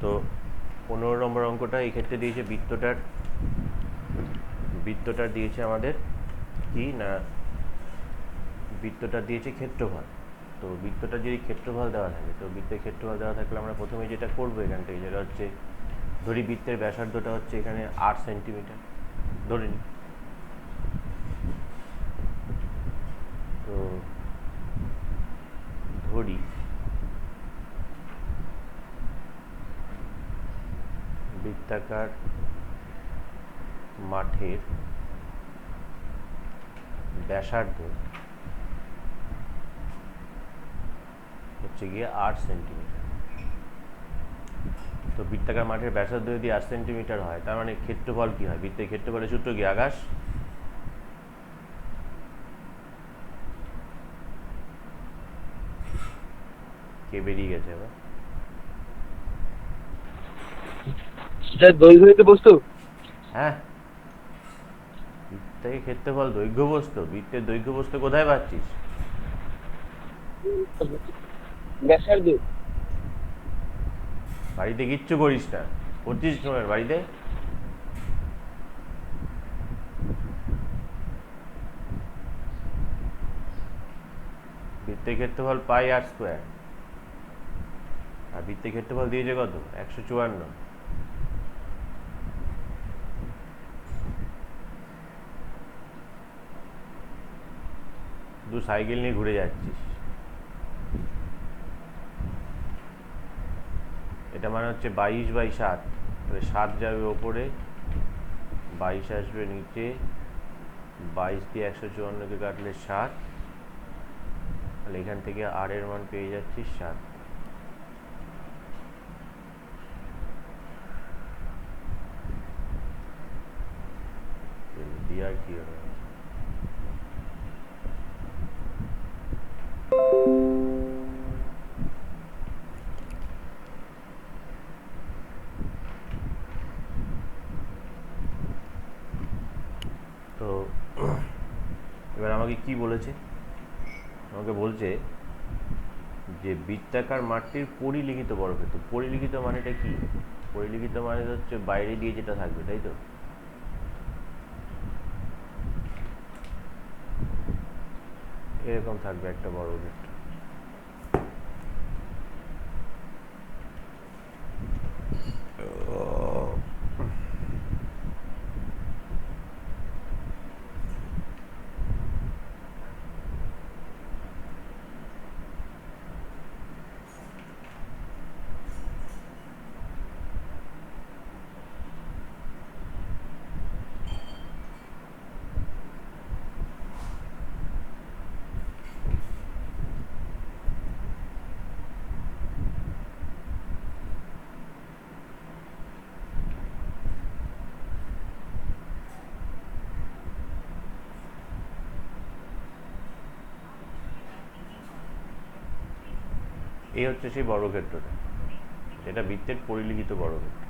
তো 15 নম্বর অঙ্কটা এই ক্ষেত্রে দিয়েছে বৃত্তটার দিয়েছে আমাদের কি না, বৃত্তটা দিয়েছে ক্ষেত্রফল। তো বৃত্তটা যদি ক্ষেত্রফল দেওয়া থাকে, তো বৃত্তের ক্ষেত্রফল দেওয়া থাকলে আমরা প্রথমে যেটা করবো এখান থেকে, যেটা হচ্ছে ধরি বৃত্তের ব্যাসার্ধটা হচ্ছে এখানে 8 সেন্টিমিটার ধরে নিই। তো ধরি বৃত্তাকার মাঠের ব্যাসার্ধ হচ্ছে গিয়ে 8 সেন্টিমিটার। তো বৃত্তাকার মাঠের ব্যাসার্ধ যদি 8 সেন্টিমিটার হয়, তার মানে ক্ষেত্রফল কি হয়? বৃত্তের ক্ষেত্রফলের সূত্র কি? আকাশ। কে বেরিয়ে গেছে এবার? দৈর্ঘ্য বস্তু। হ্যাঁ, বৃত্তের ক্ষেত্রফল দৈর্ঘ্য বস্তু। বৃত্তের দৈর্ঘ্য বস্তু কোথায় পাচ্ছিস? ব্যাসার্ধ। বাড়িতে কিচ্ছু করিস না, করছিস সময় বাড়িতে? বৃত্তের ক্ষেত্রফল পাই আর স্কোয়ার, আর বৃত্তের ক্ষেত্রফল দিয়েছে কত? 154। শুধু সাইকেল নিয়ে ঘুরে যাচ্ছিস। এটা মানে হচ্ছে 22/7। তাহলে 7 যাবে ওপরে, 22 আসবে নিচে, 22 দিয়ে 154কে কাটলে 7। তাহলে এখান থেকে আর এর মান পেয়ে যাচ্ছিস 7। দিয়ে আর কি হবে? তো এবার আমাকে কি বলেছে? আমাকে বলছে যে বৃত্তাকার মাঠটির পরিলিখিত বর্গক্ষেত্র। পরিলিখিত মানেটা কি? পরিলিখিত মানে হচ্ছে বাইরে দিয়ে যেটা থাকবে, তাই তো? এরকম থাকবে একটা বর্গক্ষেত্র। এই হচ্ছে সেই বর্গক্ষেত্রটা, এটা বৃত্তের পরিলিখিত বর্গক্ষেত্র।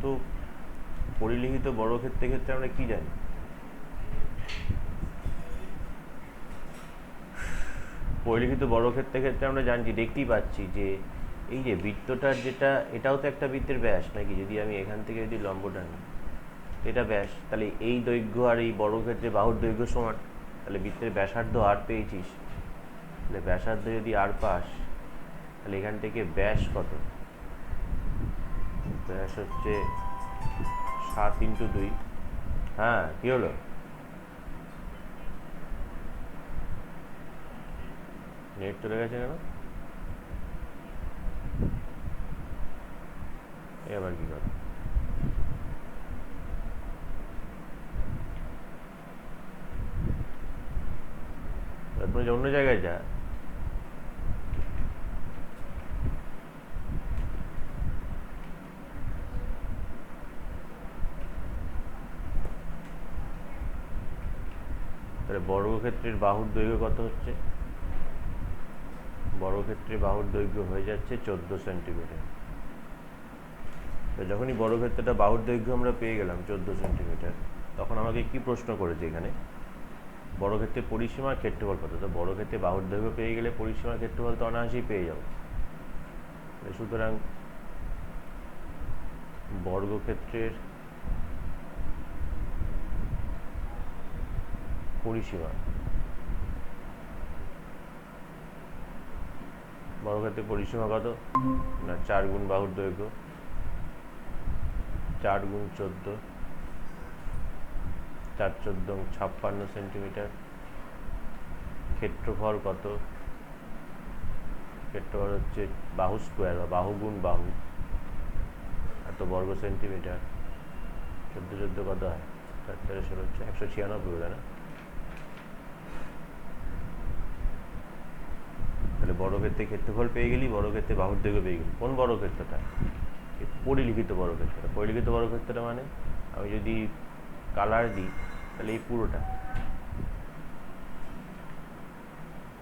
তো পরিলিখিত বর্গক্ষেত্রের ক্ষেত্রে আমরা কি জানি? পরিলিখিত বর্গক্ষেত্রের ক্ষেত্রে আমরা জানছি, দেখতেই পাচ্ছি যে এই যে বৃত্তটার যেটা, এটাও তো একটা বৃত্তের ব্যাস নাকি? যদি আমি এখান থেকে যদি লম্ব টানি, এটা ব্যাস, তাহলে এই দৈর্ঘ্য আর এই বর্গক্ষেত্রে বাহুর দৈর্ঘ্য সমান। তাহলে বৃত্তের ব্যাসার্ধ আর পেয়েছিস, তাহলে ব্যাসার্ধ যদি আর পাস, তাহলে এখান থেকে ব্যাস কত? ব্যাস হচ্ছে 7 × 2। হ্যাঁ, কি হলো? নেট চলে গেছে কেন? এবার কি করে? তারপরে অন্য জায়গায় যা। তাহলে বর্গক্ষেত্রের বাহুর দৈর্ঘ্য কত হচ্ছে? বর্গক্ষেত্রের বাহুর দৈর্ঘ্য হয়ে যাচ্ছে 14 সেন্টিমিটার। তো যখনই বর্গক্ষেত্রটা বাহুর দৈর্ঘ্য আমরা পেয়ে গেলাম 14 সেন্টিমিটার, তখন আমাকে কি প্রশ্ন করেছে এখানে, বর্গক্ষেত্রের পরিসীমার ক্ষেত্রফল কত। তো বর্গক্ষেত্রে বাহুর দৈর্ঘ্য পেয়ে গেলে পরিসীমার ক্ষেত্রফল তো অনায়াসেই পেয়ে যাব। সুতরাং বর্গক্ষেত্রের পরিসীমা, বর্গক্ষেত্রের পরিসীমা কত না 4 গুণ বাহুর দৈর্ঘ্য, 4 গুণ 14, 4 14 56 সেন্টিমিটার। ক্ষেত্রফল কত, ক্ষেত্রফল হচ্ছে বাহু স্কোয়ার বা বাহু গুণ বাহু, এত বর্গ সেন্টিমিটার। 14 14 কত হয়, 4 4 16 হচ্ছে 196 বোধ না। তাহলে বর্গক্ষেত্রে ক্ষেত্রফল পেয়ে গেলি, বর্গক্ষেত্রে বাহুর দৈর্ঘ্য পেয়ে গেলি। কোন বর্গক্ষেত্রটা, পরিলিখিত বর্গক্ষেত্রটা। পরিলিখিত বর্গক্ষেত্রটা মানে আমি যদি কালার দিই তাহলে এই পুরোটা,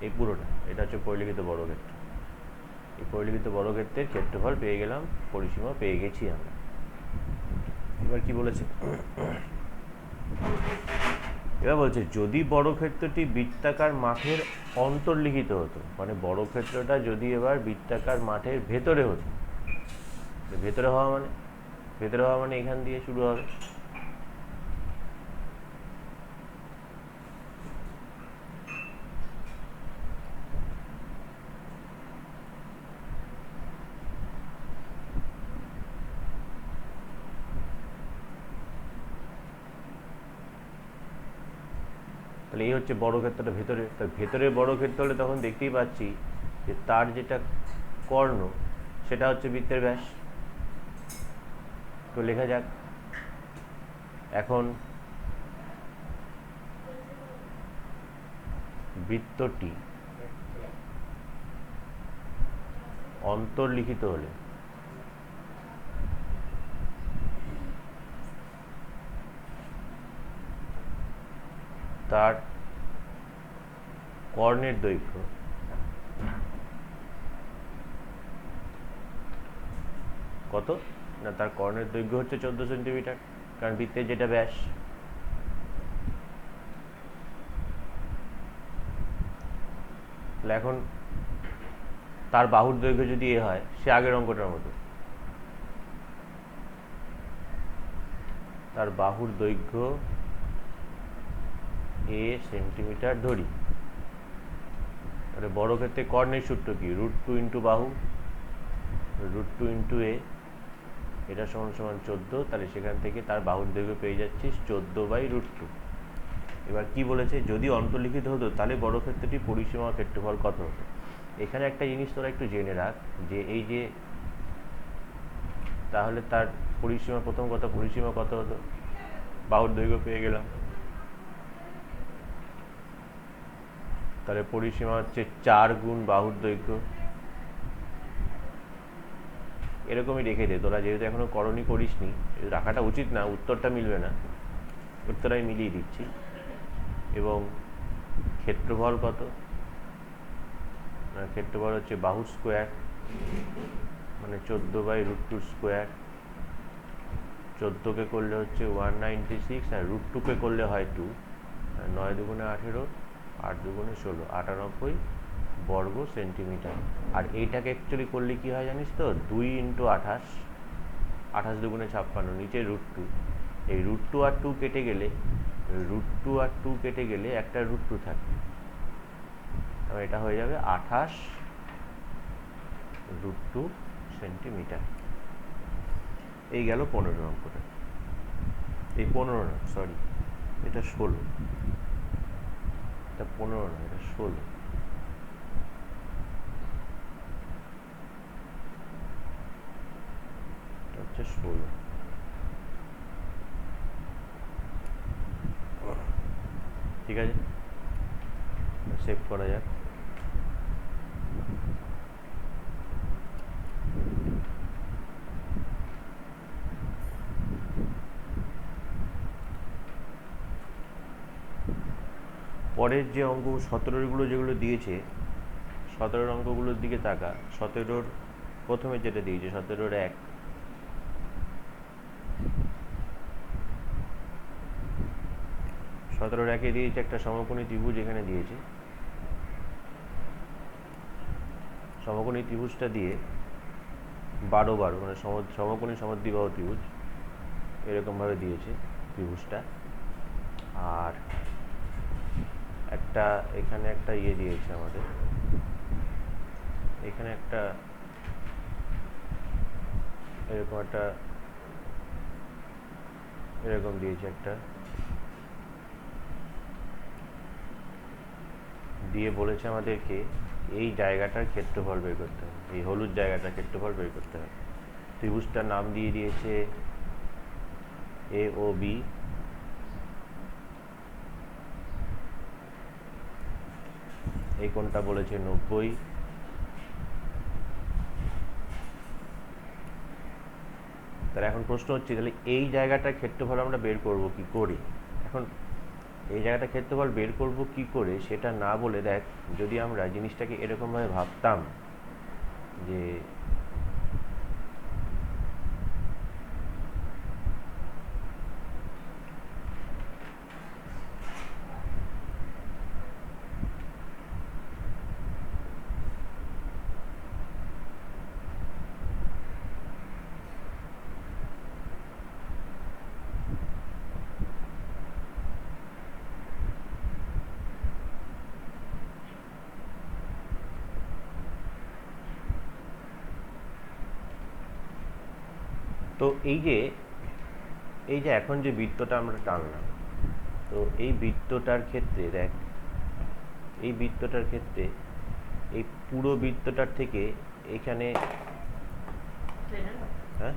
এই পুরোটা, এটা হচ্ছে পরিলিখিত বর্গক্ষেত্র। এই পরিলিখিত বর্গক্ষেত্রের ক্ষেত্রফল পেয়ে গেলাম, পরিসীমা পেয়ে গেছি আমরা। এবার কি বলেছে, এবার বলছে যদি বর্গক্ষেত্রটি বৃত্তাকার মাঠের অন্তর্লিখিত হতো, মানে বর্গক্ষেত্রটা যদি এবার বৃত্তাকার মাঠের ভেতরে হতো, ভেতরে হওয়া মানে, ভেতরে হওয়া মানে এখান দিয়ে শুরু হবে। তাহলে এই হচ্ছে বর্গক্ষেত্রটা ভেতরে। তা ভেতরে বর্গক্ষেত্র হলে তখন দেখতেই পাচ্ছি যে তার যেটা কর্ণ সেটা হচ্ছে বৃত্তের ব্যাস। তো লেখা যাক, এখন বৃত্তটি অন্তর্লিখিত হলে তার কর্ণের দৈর্ঘ্য কত না, তার কর্ণের দৈর্ঘ্য হচ্ছে 14 সেন্টিমিটার, কারণ বৃত্তের যেটা ব্যাস। তাহলে এখন তার বাহুর দৈর্ঘ্য যদি এ হয়, সে আগের অঙ্কটার মতো, তার বাহুর দৈর্ঘ্য এ সেন্টিমিটার ধরি, তাহলে বর্গক্ষেত্রে কর্ণের সূত্র কি, √2 ইন্টু বাহু, √2 ইন্টু এ, এটা সমান সমান 14। তাহলে সেখান থেকে তার বাহুর দৈর্ঘ্য পেয়ে যাচ্ছিস 14/√2। এবার কি বলেছে, যদি অন্তর্লিখিত হতো তাহলে বর্গক্ষেত্রটি পরিসীমা ক্ষেত্রফল কত হতো। এখানে একটা জিনিস তোরা একটু জেনে রাখ, যে এই যে তাহলে তার পরিসীমা, প্রথম কথা পরিসীমা কত হতো, বাহুর দৈর্ঘ্য পেয়ে গেলাম, তাহলে পরিসীমা হচ্ছে 4 গুণ বাহুর দৈর্ঘ্য। এরকমই রেখে দে তোরা, যেহেতু এখনো করণী করিসনি, রাখাটা উচিত না, উত্তরটা মিলবে না, উত্তর আমি মিলিয়ে দিচ্ছি। এবং ক্ষেত্রফল কত, ক্ষেত্রফল হচ্ছে বাহু স্কোয়ার, মানে 14/√2 স্কোয়ার। 14কে করলে হচ্ছে 196, আর √2কে করলে হয় 2, 9 দুগুণে 18, 8 দুগুণে 16, 98 বর্গ সেন্টিমিটার। আর এইটাকে অ্যাকচুয়ালি করলে কি হয় জানিস তো, 2 ইন্টু 28, 28 দুগুণে 56, নিচে √2, এই √2 আর 2 কেটে গেলে, √2 আর 2 কেটে গেলে একটা √2 থাকে, এটা হয়ে যাবে 28√2 সেন্টিমিটার। এই গেল 15 অঙ্কটা। এই 15 না, সরি, এটা 16, এটা 15 না, এটা 16। এটা হচ্ছে 16। ঠিক আছে, সেভ করা যাক। পরের যে অঙ্ক 17গুলো যেগুলো দিয়েছে, 17 অঙ্কগুলোর দিকে তাকা। 17 প্রথমে যেটা দিয়েছে 17 1, 17 দিয়েছে একটা সমকোণী ত্রিভুজ, এখানে দিয়েছে সমকোণী ত্রিভুজটা দিয়ে 12 মানে সমকোণী সমদ্বিবাহু ত্রিভুজ এরকমভাবে দিয়েছে ত্রিভুজটা। আর একটা এখানে একটা ইয়ে দিয়েছে আমাদের, এখানে একটা এরকম দিয়েছে একটা, দিয়ে বলেছে আমাদেরকে এই জায়গাটার ক্ষেত্রফল বের করতে হবে, এই হলুদ জায়গাটার ক্ষেত্রফল বের করতে হবে। ত্রিভুজটার নাম দিয়ে দিয়েছে এ ও বি। এই কোণটা বলেছে 90। তাহলে এখন প্রশ্ন হচ্ছে, তাহলে এই জায়গাটার ক্ষেত্রফল আমরা বের করব কি করে? এখন এই জায়গাটার ক্ষেত্রফল বের করব কি করে সেটা না বলে, দেখ যদি আমরা জিনিসটাকে এরকমভাবে ভাবতাম যে তো এই যে এখন যে বৃত্তটা আমরা টানলাম, তো এই বৃত্তটার ক্ষেত্রে দেখ, এই বৃত্তটার ক্ষেত্রে এই পুরো বৃত্তটার থেকে এখানে, হ্যাঁ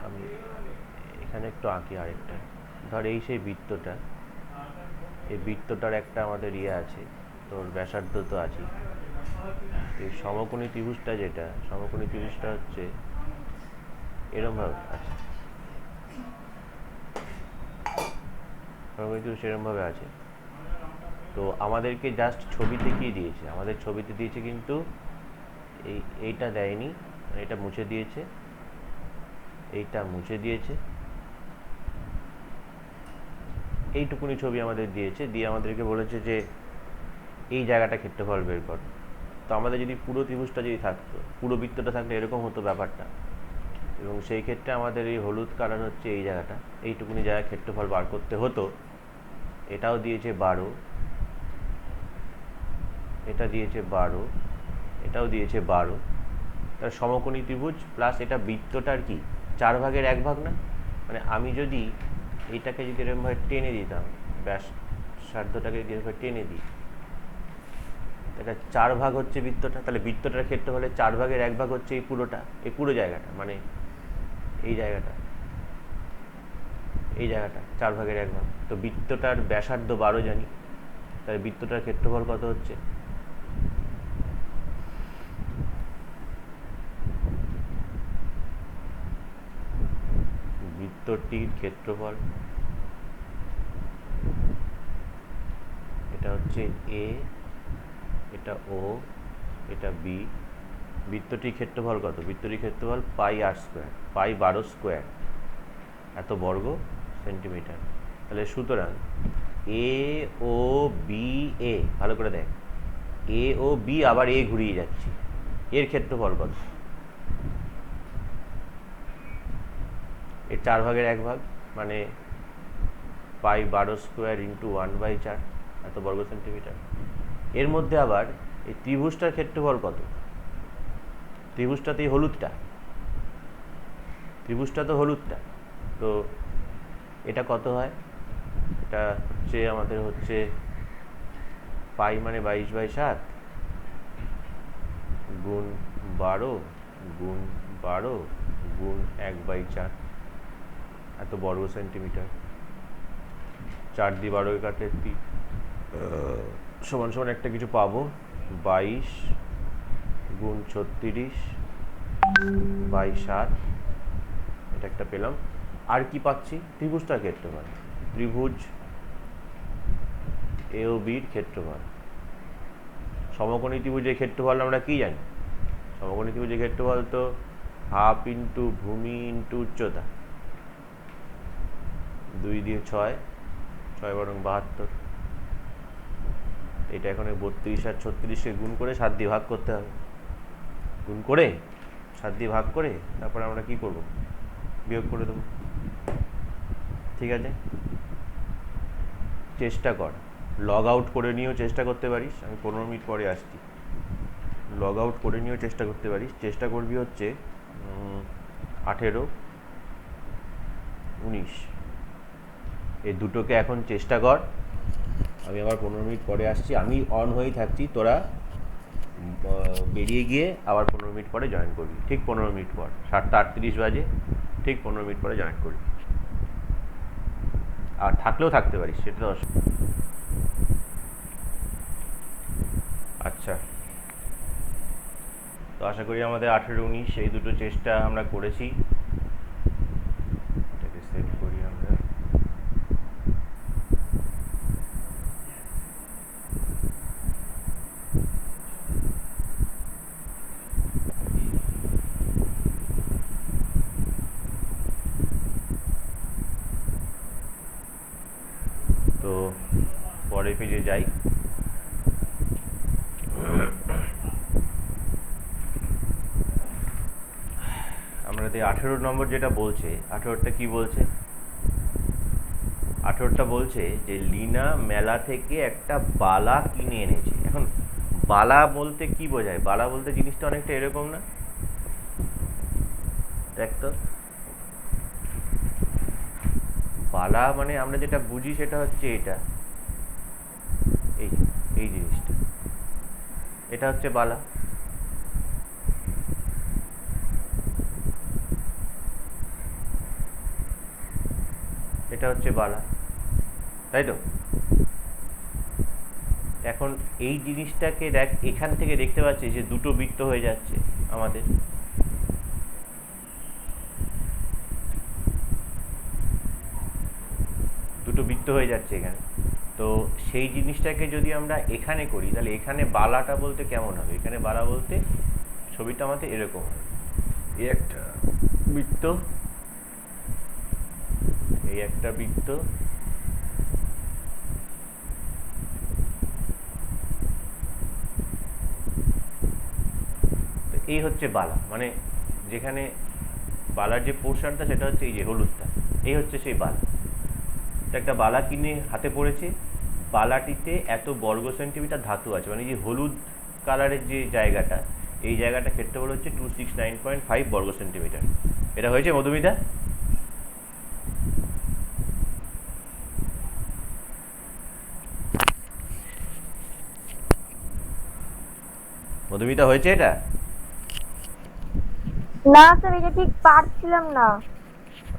আমি এখানে একটু আঁকি আরেকটা, ধর এই সেই বৃত্তটা, এই বৃত্তটার একটা আমাদের ইয়ে আছে, তোর ব্যাসার্ধ তো আছে। এই সমকোণী ত্রিভুজটা যেটা, সমকোণী ত্রিভুজটা হচ্ছে এরমভাবে আছে, সমকোণী ত্রিভুজ এরমভাবে আছে। তো আমাদেরকে জাস্ট ছবিতে কি দিয়েছে, আমাদের ছবিতে দিয়েছে কিন্তু এইটা দেয়নি, এটা মুছে দিয়েছে, এইটা মুছে দিয়েছে, এইটুকুনি ছবি আমাদের দিয়েছে, দিয়ে আমাদেরকে বলেছে যে এই জায়গাটা ক্ষেত্রফল বের কর। তো আমাদের যদি পুরো ত্রিভুজটা যদি থাকতো, পুরো বৃত্তটা থাকলে এরকম হতো ব্যাপারটা, এবং সেই ক্ষেত্রে আমাদের এই হলুদ কালার হচ্ছে এই জায়গাটা, এইটুকুনি জায়গায় ক্ষেত্রফল বার করতে হতো। এটাও দিয়েছে 12, এটা দিয়েছে 12, এটাও দিয়েছে 12। তার সমকোণী ত্রিভুজ প্লাস এটা বৃত্তটার কি 4 ভাগের 1 ভাগ না, মানে আমি যদি এইটাকে যদি এরকমভাবে টেনে দিতাম, ব্যাসার্ধটাকে যদি এরকমভাবে টেনে দিই, এটা 4 ভাগ হচ্ছে বৃত্তটা, তাহলে বৃত্তটার ক্ষেত্রফলে 4 ভাগের 1 ভাগ হচ্ছে এই পুরোটা, এই পুরো জায়গাটা, মানে এই জায়গাটা, এই জায়গাটা 4 ভাগের 1 ভাগ। তো বৃত্তটার ব্যাসার্ধ 12 জানি, তাহলে বৃত্তটার ক্ষেত্রফল কত হচ্ছে? বৃত্তটির ক্ষেত্রফল, এটা হচ্ছে এ, এটা ও, এটা বি। বৃত্তটির ক্ষেত্রফল কত? বৃত্তটির ক্ষেত্রফল পাই আর স্কোয়ার, পাই 12 স্কোয়ার, এত বর্গ সেন্টিমিটার। তাহলে সুতরাং এ ও বি এ, ভালো করে দেখ, এ ও বি আবার এ ঘুরিয়ে যাচ্ছি, এর ক্ষেত্রফল কত? এর 4 ভাগের 1 ভাগ, মানে পাই 12 স্কোয়ার ইন্টু 1/4, এত বর্গ সেন্টিমিটার। এর মধ্যে আবার এই ত্রিভুজটার ক্ষেত্রফল কত? ত্রিভুজটাতেই হলুদটা, ত্রিভুজটা তো হলুদটা, তো এটা কত হয়? এটা হচ্ছে আমাদের হচ্ছে পাই মানে 22/7 গুণ 12 গুণ 12 গুণ 1/4, এত বর্গ সেন্টিমিটার। 4 দিয়ে 12 কাটলে সমান সমান একটা কিছু পাবো, 22 গুণ 36/7, এটা একটা পেলাম। আর কি পাচ্ছি? ত্রিভুজটার ক্ষেত্রফল, ত্রিভুজ এ ও বির ক্ষেত্রফল। সমকোণী ত্রিভুজের ক্ষেত্রফল আমরা কি জানি? সমকোণী ত্রিভুজের ক্ষেত্রফল তো হাফ ইন্টু ভূমি ইন্টু উচ্চতা, 2 দিয়ে 6, 6 বরং 72। এটা এখন 32 আর 36কে গুণ করে 7 দিয়ে ভাগ করতে হবে। গুণ করে 7 দিয়ে ভাগ করে তারপরে আমরা কি করব, বিয়োগ করে দেবো। ঠিক আছে, চেষ্টা কর, লগ আউট করে নিয়েও চেষ্টা করতে পারিস, আমি 15 মিনিট পরে আসছি। লগ আউট করে নিয়েও চেষ্টা করতে পারিস। চেষ্টা করবি হচ্ছে 18, 19 এই দুটোকে এখন চেষ্টা কর। আমি আবার 15 মিনিট পরে আসছি, আমি অন হয়েই থাকছি, তোরা বেরিয়ে গিয়ে আবার 15 মিনিট পরে জয়েন করবি। ঠিক 15 মিনিট পর, 7:38 বাজে, ঠিক 15 মিনিট পরে জয়েন করবি। আর থাকলেও থাকতে পারিস, সেটা তো আচ্ছা। তো আশা করি আমাদের 18, 19 এই দুটো চেষ্টা আমরা করেছি। এটাকে সেট করি আমরা। তো পরের পেজে যাই। আমাদের 18 নম্বর যেটা বলছে, 18টা কি বলছে? 18টা বলছে যে লিনা মেলা থেকে একটা বালা কিনে এনেছে। এখন বালা বলতে কি বোঝায়? বালা বলতে জিনিসটা অনেকটা এরকম না, দেখ তো। বালা মানে আমরা যেটা বুঝি সেটা হচ্ছে এটা, এই এই জিনিসটা, এটা হচ্ছে বালা। এটা হচ্ছে বালা, তাই তো? এখন এই জিনিসটাকে দেখ, এখান থেকে দেখতে পাচ্ছি যে দুটো বৃত্ত হয়ে যাচ্ছে আমাদের। দুটো বৃত্ত হয়ে যাচ্ছে এখানে। তো সেই জিনিসটাকে যদি আমরা এখানে করি তাহলে এখানে বালাটা বলতে কেমন হবে? এখানে বালা বলতে ছবিটা আমাদের এরকম হবে, এই একটা বৃত্ত, এই একটা বৃত্ত, এই হচ্ছে বালা। মানে যেখানে বালার যে পোর্শনটা সেটা হচ্ছে এই যে হলুদটা, এই হচ্ছে সেই বালা। একটা বালা কিনে হাতে পড়েছে, বালাটিতে এত বর্গ সেন্টিমিটার ধাতু আছে, মানে যে হলুদ কালারের যে জায়গাটা, এই জায়গাটা ক্ষেত্রফল হচ্ছে 269.5 বর্গ সেন্টিমিটার। এটা হয়েছে মধুমিতা? মধুমিতা হয়েছে এটা? না স্যার, এটা ঠিক পারছিলাম না।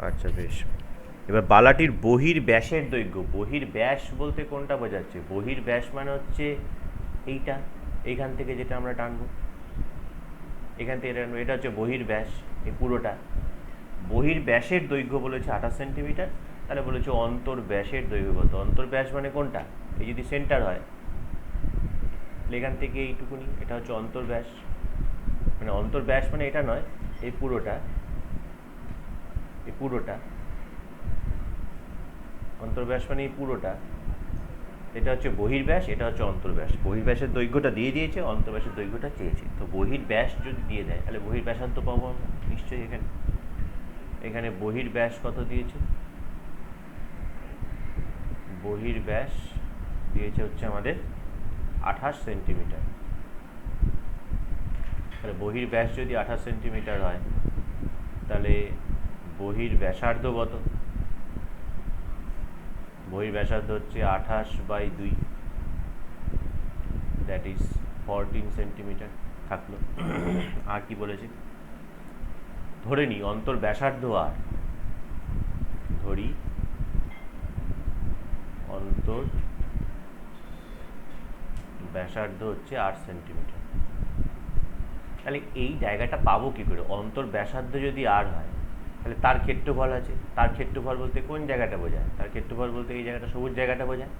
আচ্ছা বেশ। এবার বালাটির বহির ব্যাসের দৈর্ঘ্য, বহির ব্যাস বলতে কোনটা বোঝাচ্ছে? বহির ব্যাস মানে হচ্ছে এইটা, এইখান থেকে যেটা আমরা টানবো, এখান থেকে টানবো, এটা হচ্ছে বহির ব্যাস, এই পুরোটা। বহির ব্যাসের দৈর্ঘ্য বলেছে 28 সেন্টিমিটার, তাহলে বলেছে অন্তর ব্যাসের দৈর্ঘ্য কত? অন্তর ব্যাস মানে কোনটা? এই যদি সেন্টার হয় তাহলে এখান থেকে এইটুকুনি, এটা হচ্ছে অন্তর ব্যাস। মানে অন্তর ব্যাস মানে এটা নয়, এই পুরোটা, এই পুরোটা অন্তর্ব্যাস মানে এই পুরোটা। এটা হচ্ছে বহির্ব্যাস, এটা হচ্ছে অন্তর্ব্যাস। বহির্ব্যাসের দৈর্ঘ্যটা দিয়ে দিয়েছে, অন্তর্ব্যাসের দৈর্ঘ্যটা চেয়েছে। তো বহির্ব্যাস যদি দিয়ে দেয় তাহলে বহির্ব্যাসার্ধ পাবো আমরা নিশ্চয়ই। এখানে এখানে বহির্ব্যাস কত দিয়েছে? বহির্ব্যাস দিয়েছে হচ্ছে আমাদের 28 সেন্টিমিটার। তাহলে বহির্ব্যাস যদি 28 সেন্টিমিটার হয় তাহলে বহির্ব্যাসার্ধ কত? বহির্ব্যাসার্ধ হচ্ছে 28/2, দ্যাট ইজ 14 সেন্টিমিটার থাকলো। আর কি বলেছে? ধরে নিই অন্তর ব্যাসার্ধ, আর ধরি অন্তর ব্যাসার্ধ হচ্ছে 8 সেন্টিমিটার। তাহলে এই জায়গাটা পাবো কি করে? অন্তর ব্যাসার্ধ যদি আর হয় তাহলে তার ক্ষেত্রফল আছে। তার ক্ষেত্রফল বলতে কোন জায়গাটা বোঝায়? তার ক্ষেত্রফল বলতে এই জায়গাটা, সবুজ জায়গাটা বোঝায়।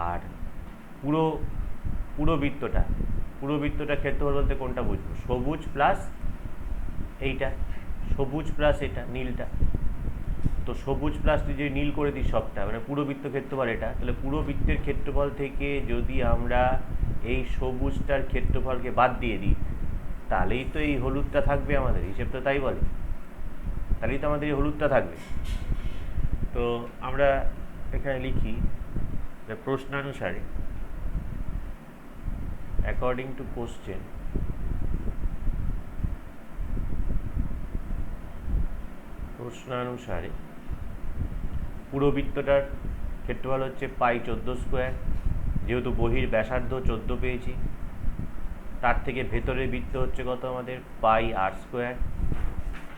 আর পুরো পুরো বৃত্তটা, পুরো বৃত্তটা ক্ষেত্রফল বলতে কোনটা বুঝবো? সবুজ প্লাস এইটা, সবুজ প্লাস এটা নীলটা। তো তো সবুজ প্লাস যদি নীল করে দিই সবটা, মানে পুরো বৃত্ত ক্ষেত্রফল এটা, তাহলে পুরো বৃত্তের ক্ষেত্রফল থেকে যদি আমরা এই সবুজটার ক্ষেত্রফলকে বাদ দিয়ে দিই, তাহলেই তো এই হলুদটা থাকবে আমাদের, হিসেব তো তাই বলে, তাহলেই তো আমাদের এই হলুদটা থাকবে। তো আমরা এখানে লিখি যে প্রশ্নানুসারে, অ্যাকর্ডিং টু কোশ্চেন, প্রশ্নানুসারে পুরো বৃত্তটার ক্ষেত্রফল হচ্ছে পাই 14 স্কোয়ার, যেহেতু বহির ব্যাসার্ধ 14 পেয়েছি, তার থেকে ভেতরের বৃত্ত হচ্ছে কত আমাদের পাই আর স্কোয়ার,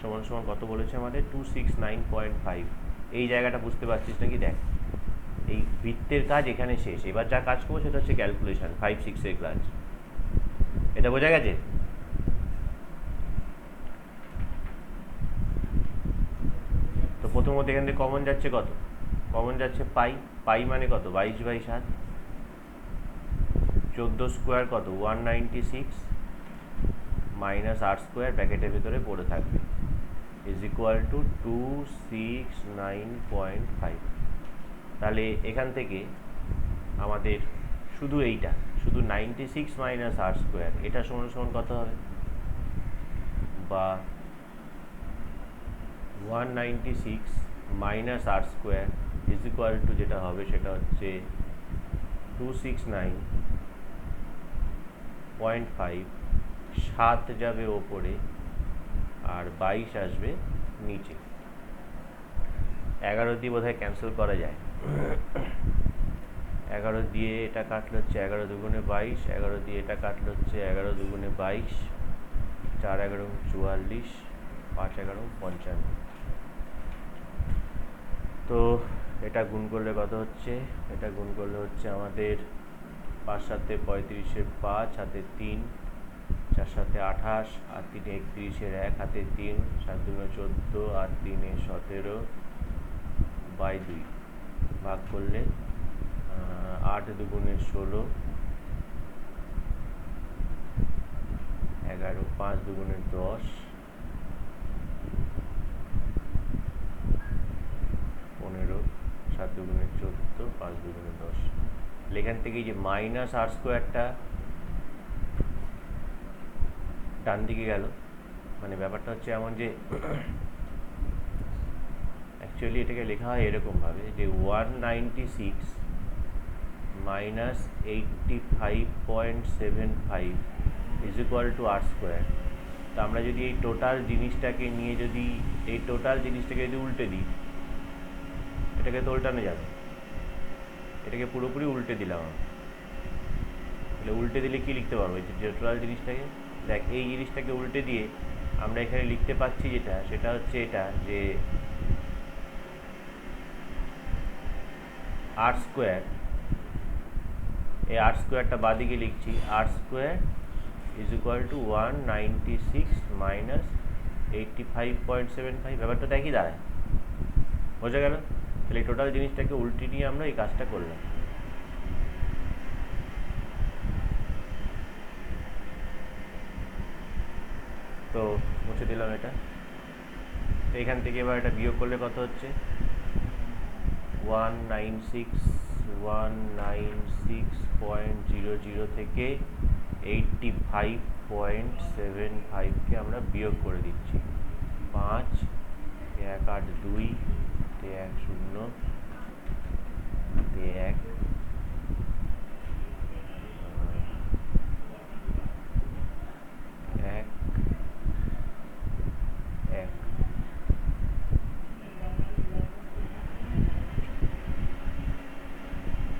সমান সমান কত বলেছে আমাদের 269.5। এই জায়গাটা বুঝতে পারছিস নাকি দেখ, এই বৃত্তের কাজ এখানে শেষ, এবার যা কাজ করবো সেটা হচ্ছে ক্যালকুলেশন 5-6 ক্লাস। এটা বোঝা গেছে? তো প্রথমত এখান থেকে কমন যাচ্ছে কত, কমন যাচ্ছে পাই, পাই মানে কত 22/7, 14 স্কোয়ার কত 196 মাইনাস আর স্কোয়ার ব্র্যাকেটের ভিতরে পড়ে থাকবে ইজ ইকুয়াল টু 269.5। তাহলে এখান থেকে আমাদের শুধু এইটা, শুধু 96 মাইনাস আর স্কোয়ার, এটা সমান সমান কত হবে, বা 196 minus r square is equal to যেটা হবে সেটা হচ্ছে 269.5, 7 যাবে ওপরে আর 22 আসবে নিচে। 11 দিয়ে বোধহয় ক্যান্সেল করা যায়, 11 দিয়ে এটা কাটলে হচ্ছে 11 দুগুণে 22, 11 দিয়ে এটা কাটলে হচ্ছে 11 দুগুণে 22, 4 11 44, 5 11 55। তো এটা গুণ করলে কত হচ্ছে, এটা গুণ করলে হচ্ছে আমাদের 5 7 35 5 হাতে 3, 4 7 28 আর 3 31 1 হাতে 3, 7 2 14 আর 3 17 বাই 2 ভাগ করলে 8 দুগুণে 16, 11 5 দুগুণে 10, 15, 7 দুগুণে 14, 5 দুগুণে 10। এখান থেকে যে মাইনাস আর স্কোয়ারটা ডান দিকে গেল, মানে ব্যাপারটা হচ্ছে এমন যে অ্যাকচুয়ালি এটাকে লেখা হয় এরকমভাবে যে 196 minus 85.75 is equal to R square. তো আমরা যদি এই টোটাল জিনিসটাকে নিয়ে যদি এই টোটাল জিনিসটাকে যদি উল্টে দিই, এটাকে তো উল্টানো যাবে, এটাকে পুরোপুরি উল্টে দিলাম। তাহলে উল্টে দিলে কি লিখতে পারবো, এই যে টোটাল জিনিসটাকে দেখ, এই জিনিসটাকে উল্টে দিয়ে আমরা এখানে লিখতে পাচ্ছি যেটা, সেটা হচ্ছে এটা যে আর স্কোয়ার, এই আর স্কোয়ারটা বাদিকে লিখছি, R square is equal to 196 minus 85.75। ব্যাপারটা দেখি দাঁড়ায়, বোঝা গেল? তাহলে এই টোটাল জিনিসটাকে উল্টে নিয়ে আমরা এই কাজটা করলাম। তো মুছে দিলাম এটা। তো এখান থেকে এবার এটা বিয়োগ করলে কত হচ্ছে, 196.00 থেকে 85.75কে আমরা বিয়োগ করে দিচ্ছি। 5 1 8 2 1 0 1 1 1।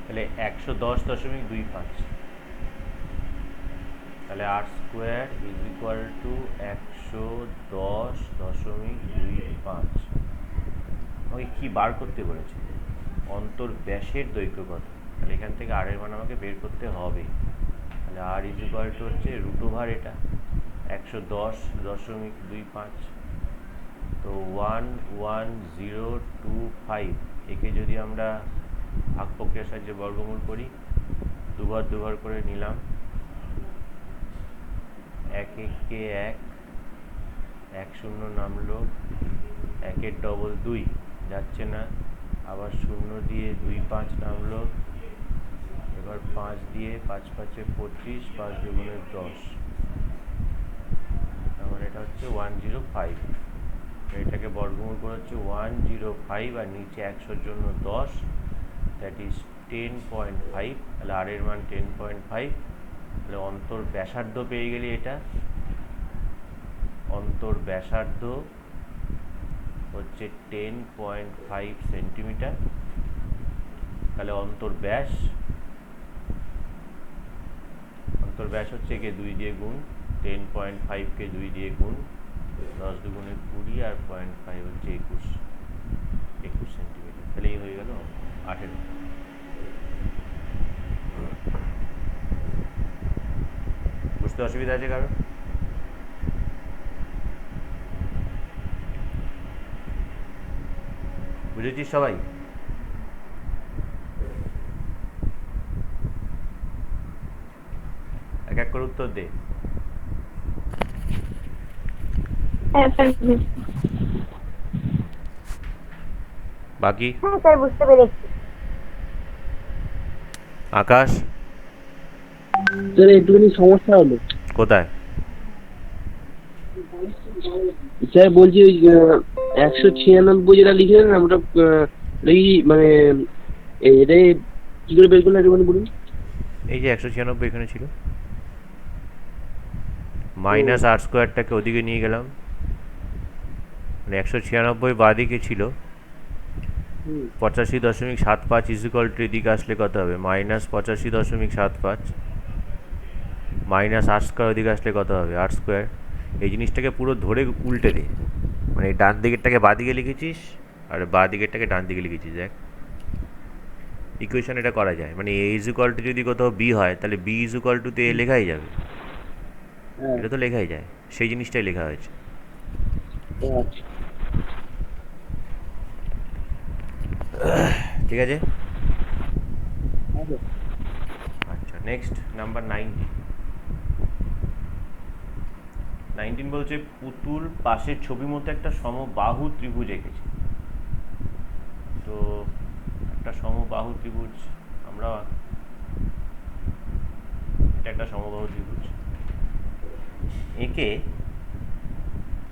তাহলে 110.25। তাহলে আর স্কোয়ার ইজ ইকুয়াল টু 110.25। আমাকে কি বার করতে বলেছে, অন্তর ব্যাসের দৈর্ঘ্য কত। তাহলে এখান থেকে আর এর মান আমাকে বের করতে হবে। তাহলে আর ইজ ইকুয়াল টু হচ্ছে রুট ওভার এটা 110.25। তো 11025, একে যদি আমরা ভাগ প্রক্রিয়ার সাহায্যে বর্গমূল করি, দুবার করে নিলাম, 1 1 1 1 0 নামলো, 1 এর ডবল 2, যাচ্ছে না, আবার 0 দিয়ে 2 5 নামলো, এবার 5 দিয়ে 5 5 25, 5 দুগুণে 10, তার এটা হচ্ছে 105। এটাকে বর্গমূল করে হচ্ছে 105 আর নিচে 100 জন্য 10, দ্যাট ইজ 10.5। তাহলে আর এর মান 10.5। তাহলে অন্তর ব্যাসার্ধ পেয়ে গেলি। এটা অন্তর ব্যাসার্ধ হচ্ছে 10.5 সেন্টিমিটার। তাহলে অন্তর ব্যাস হচ্ছে কি 2 দিয়ে গুণ, 10.5 কে 2 দিয়ে গুণ, 10 দুগুণে 20 আর 0.5 হচ্ছে 21 সেন্টিমিটার। তাহলে এই হয়ে গেল 18। বুঝতে অসুবিধা আছে কারণ? বুঝেছিস সবাই? এক এক করে উত্তর দে। হ্যাঁ স্যার, বাকি হ্যাঁ স্যার বুঝতে পেরেছি। আকাশ স্যার একটুখানি সমস্যা হলো। কোথায়? স্যার বলছি ওই 196 যেটা লিখেছেন না ওটা মানে এটাই কি করে বের করলেন একটুখানি বলুন। এই যে 196 এখানে ছিল, মাইনাস আর স্কোয়ারটাকে ওদিকে নিয়ে গেলাম, মানে 196 বাদিকে ছিল, 85.75 ইজিক্যাল টু এদিকে আসলে কত হবে? -85.75 মাইনাস আর স্কোয়ার ওদিকে আসলে কত হবে? আর স্কোয়ার। এই জিনিসটাকে পুরো ধরে উল্টে দে, মানে ডান দিকেরটাকে বাঁ দিকে লিখেছিস আর বাঁ দিকেরটাকে ডান দিকে লিখেছিস। দেখ ইকুয়েশন এটা করা যায়, মানে এ ইজিক্যাল টু যদি কোথাও বি হয় তাহলে বি ইজিক্যাল টু তে এ লেখাই যাবে, এটা তো লেখাই যায়, সেই জিনিসটাই লেখা হয়েছে। ঠিক আছে, আচ্ছা নেক্সট নাম্বার 19 বলছে পুতুল পাশের ছবির মতো একটা সমবাহু ত্রিভুজ এঁকেছে। তো একটা সমবাহু ত্রিভুজ আমরা, এটা একটা সমবাহু ত্রিভুজ এঁকে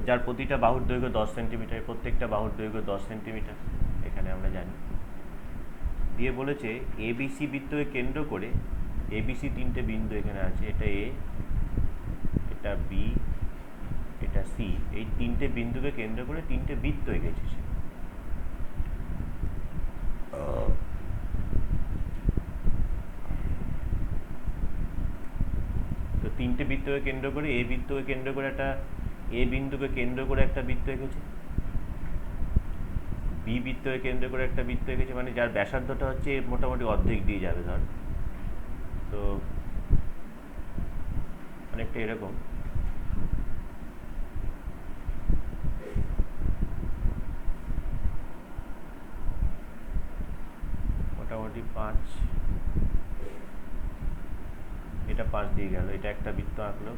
যার প্রতিটা বাহুর দৈর্ঘ্য 10 সেন্টিমিটার, প্রত্যেকটা বাহুর দৈর্ঘ্য 10 সেন্টিমিটার, এখানে আমরা জানি। দিয়ে বলেছে এবিসি বৃত্তকে কেন্দ্র করে, এবিসি 3টে বিন্দু এখানে আছে, এটা এ, এটা বি, এটা সি, এই 3টে বিন্দুকে কেন্দ্র করে 3টে বৃত্ত এঁকেছে সে। তো 3টে বৃত্তকে কেন্দ্র করে, এ বৃত্তকে কেন্দ্র করে একটা, এ বিন্দুকে কেন্দ্র করে একটা বৃত্ত এঁকেছে, বি বৃত্তকে কেন্দ্র করে একটা বৃত্ত এঁকেছে, মানে যার ব্যাসার্ধটা হচ্ছে মোটামুটি অর্ধেক দিয়ে যাবে ধর। তো অনেকটা এরকম। মোটামুটি 5, এটা 5 দিয়ে গেল, এটা একটা বৃত্ত আঁকলো।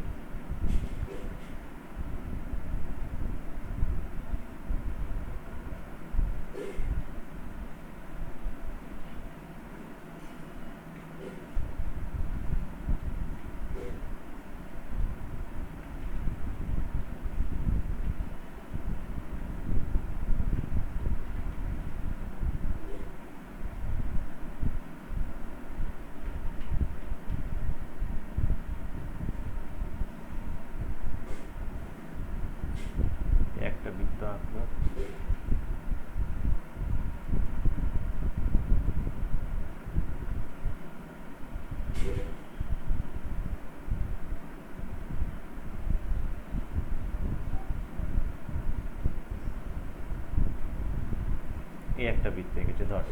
একটা বৃত্ত আঁকলো, এই একটা বৃত্ত এঁকেছে ধর।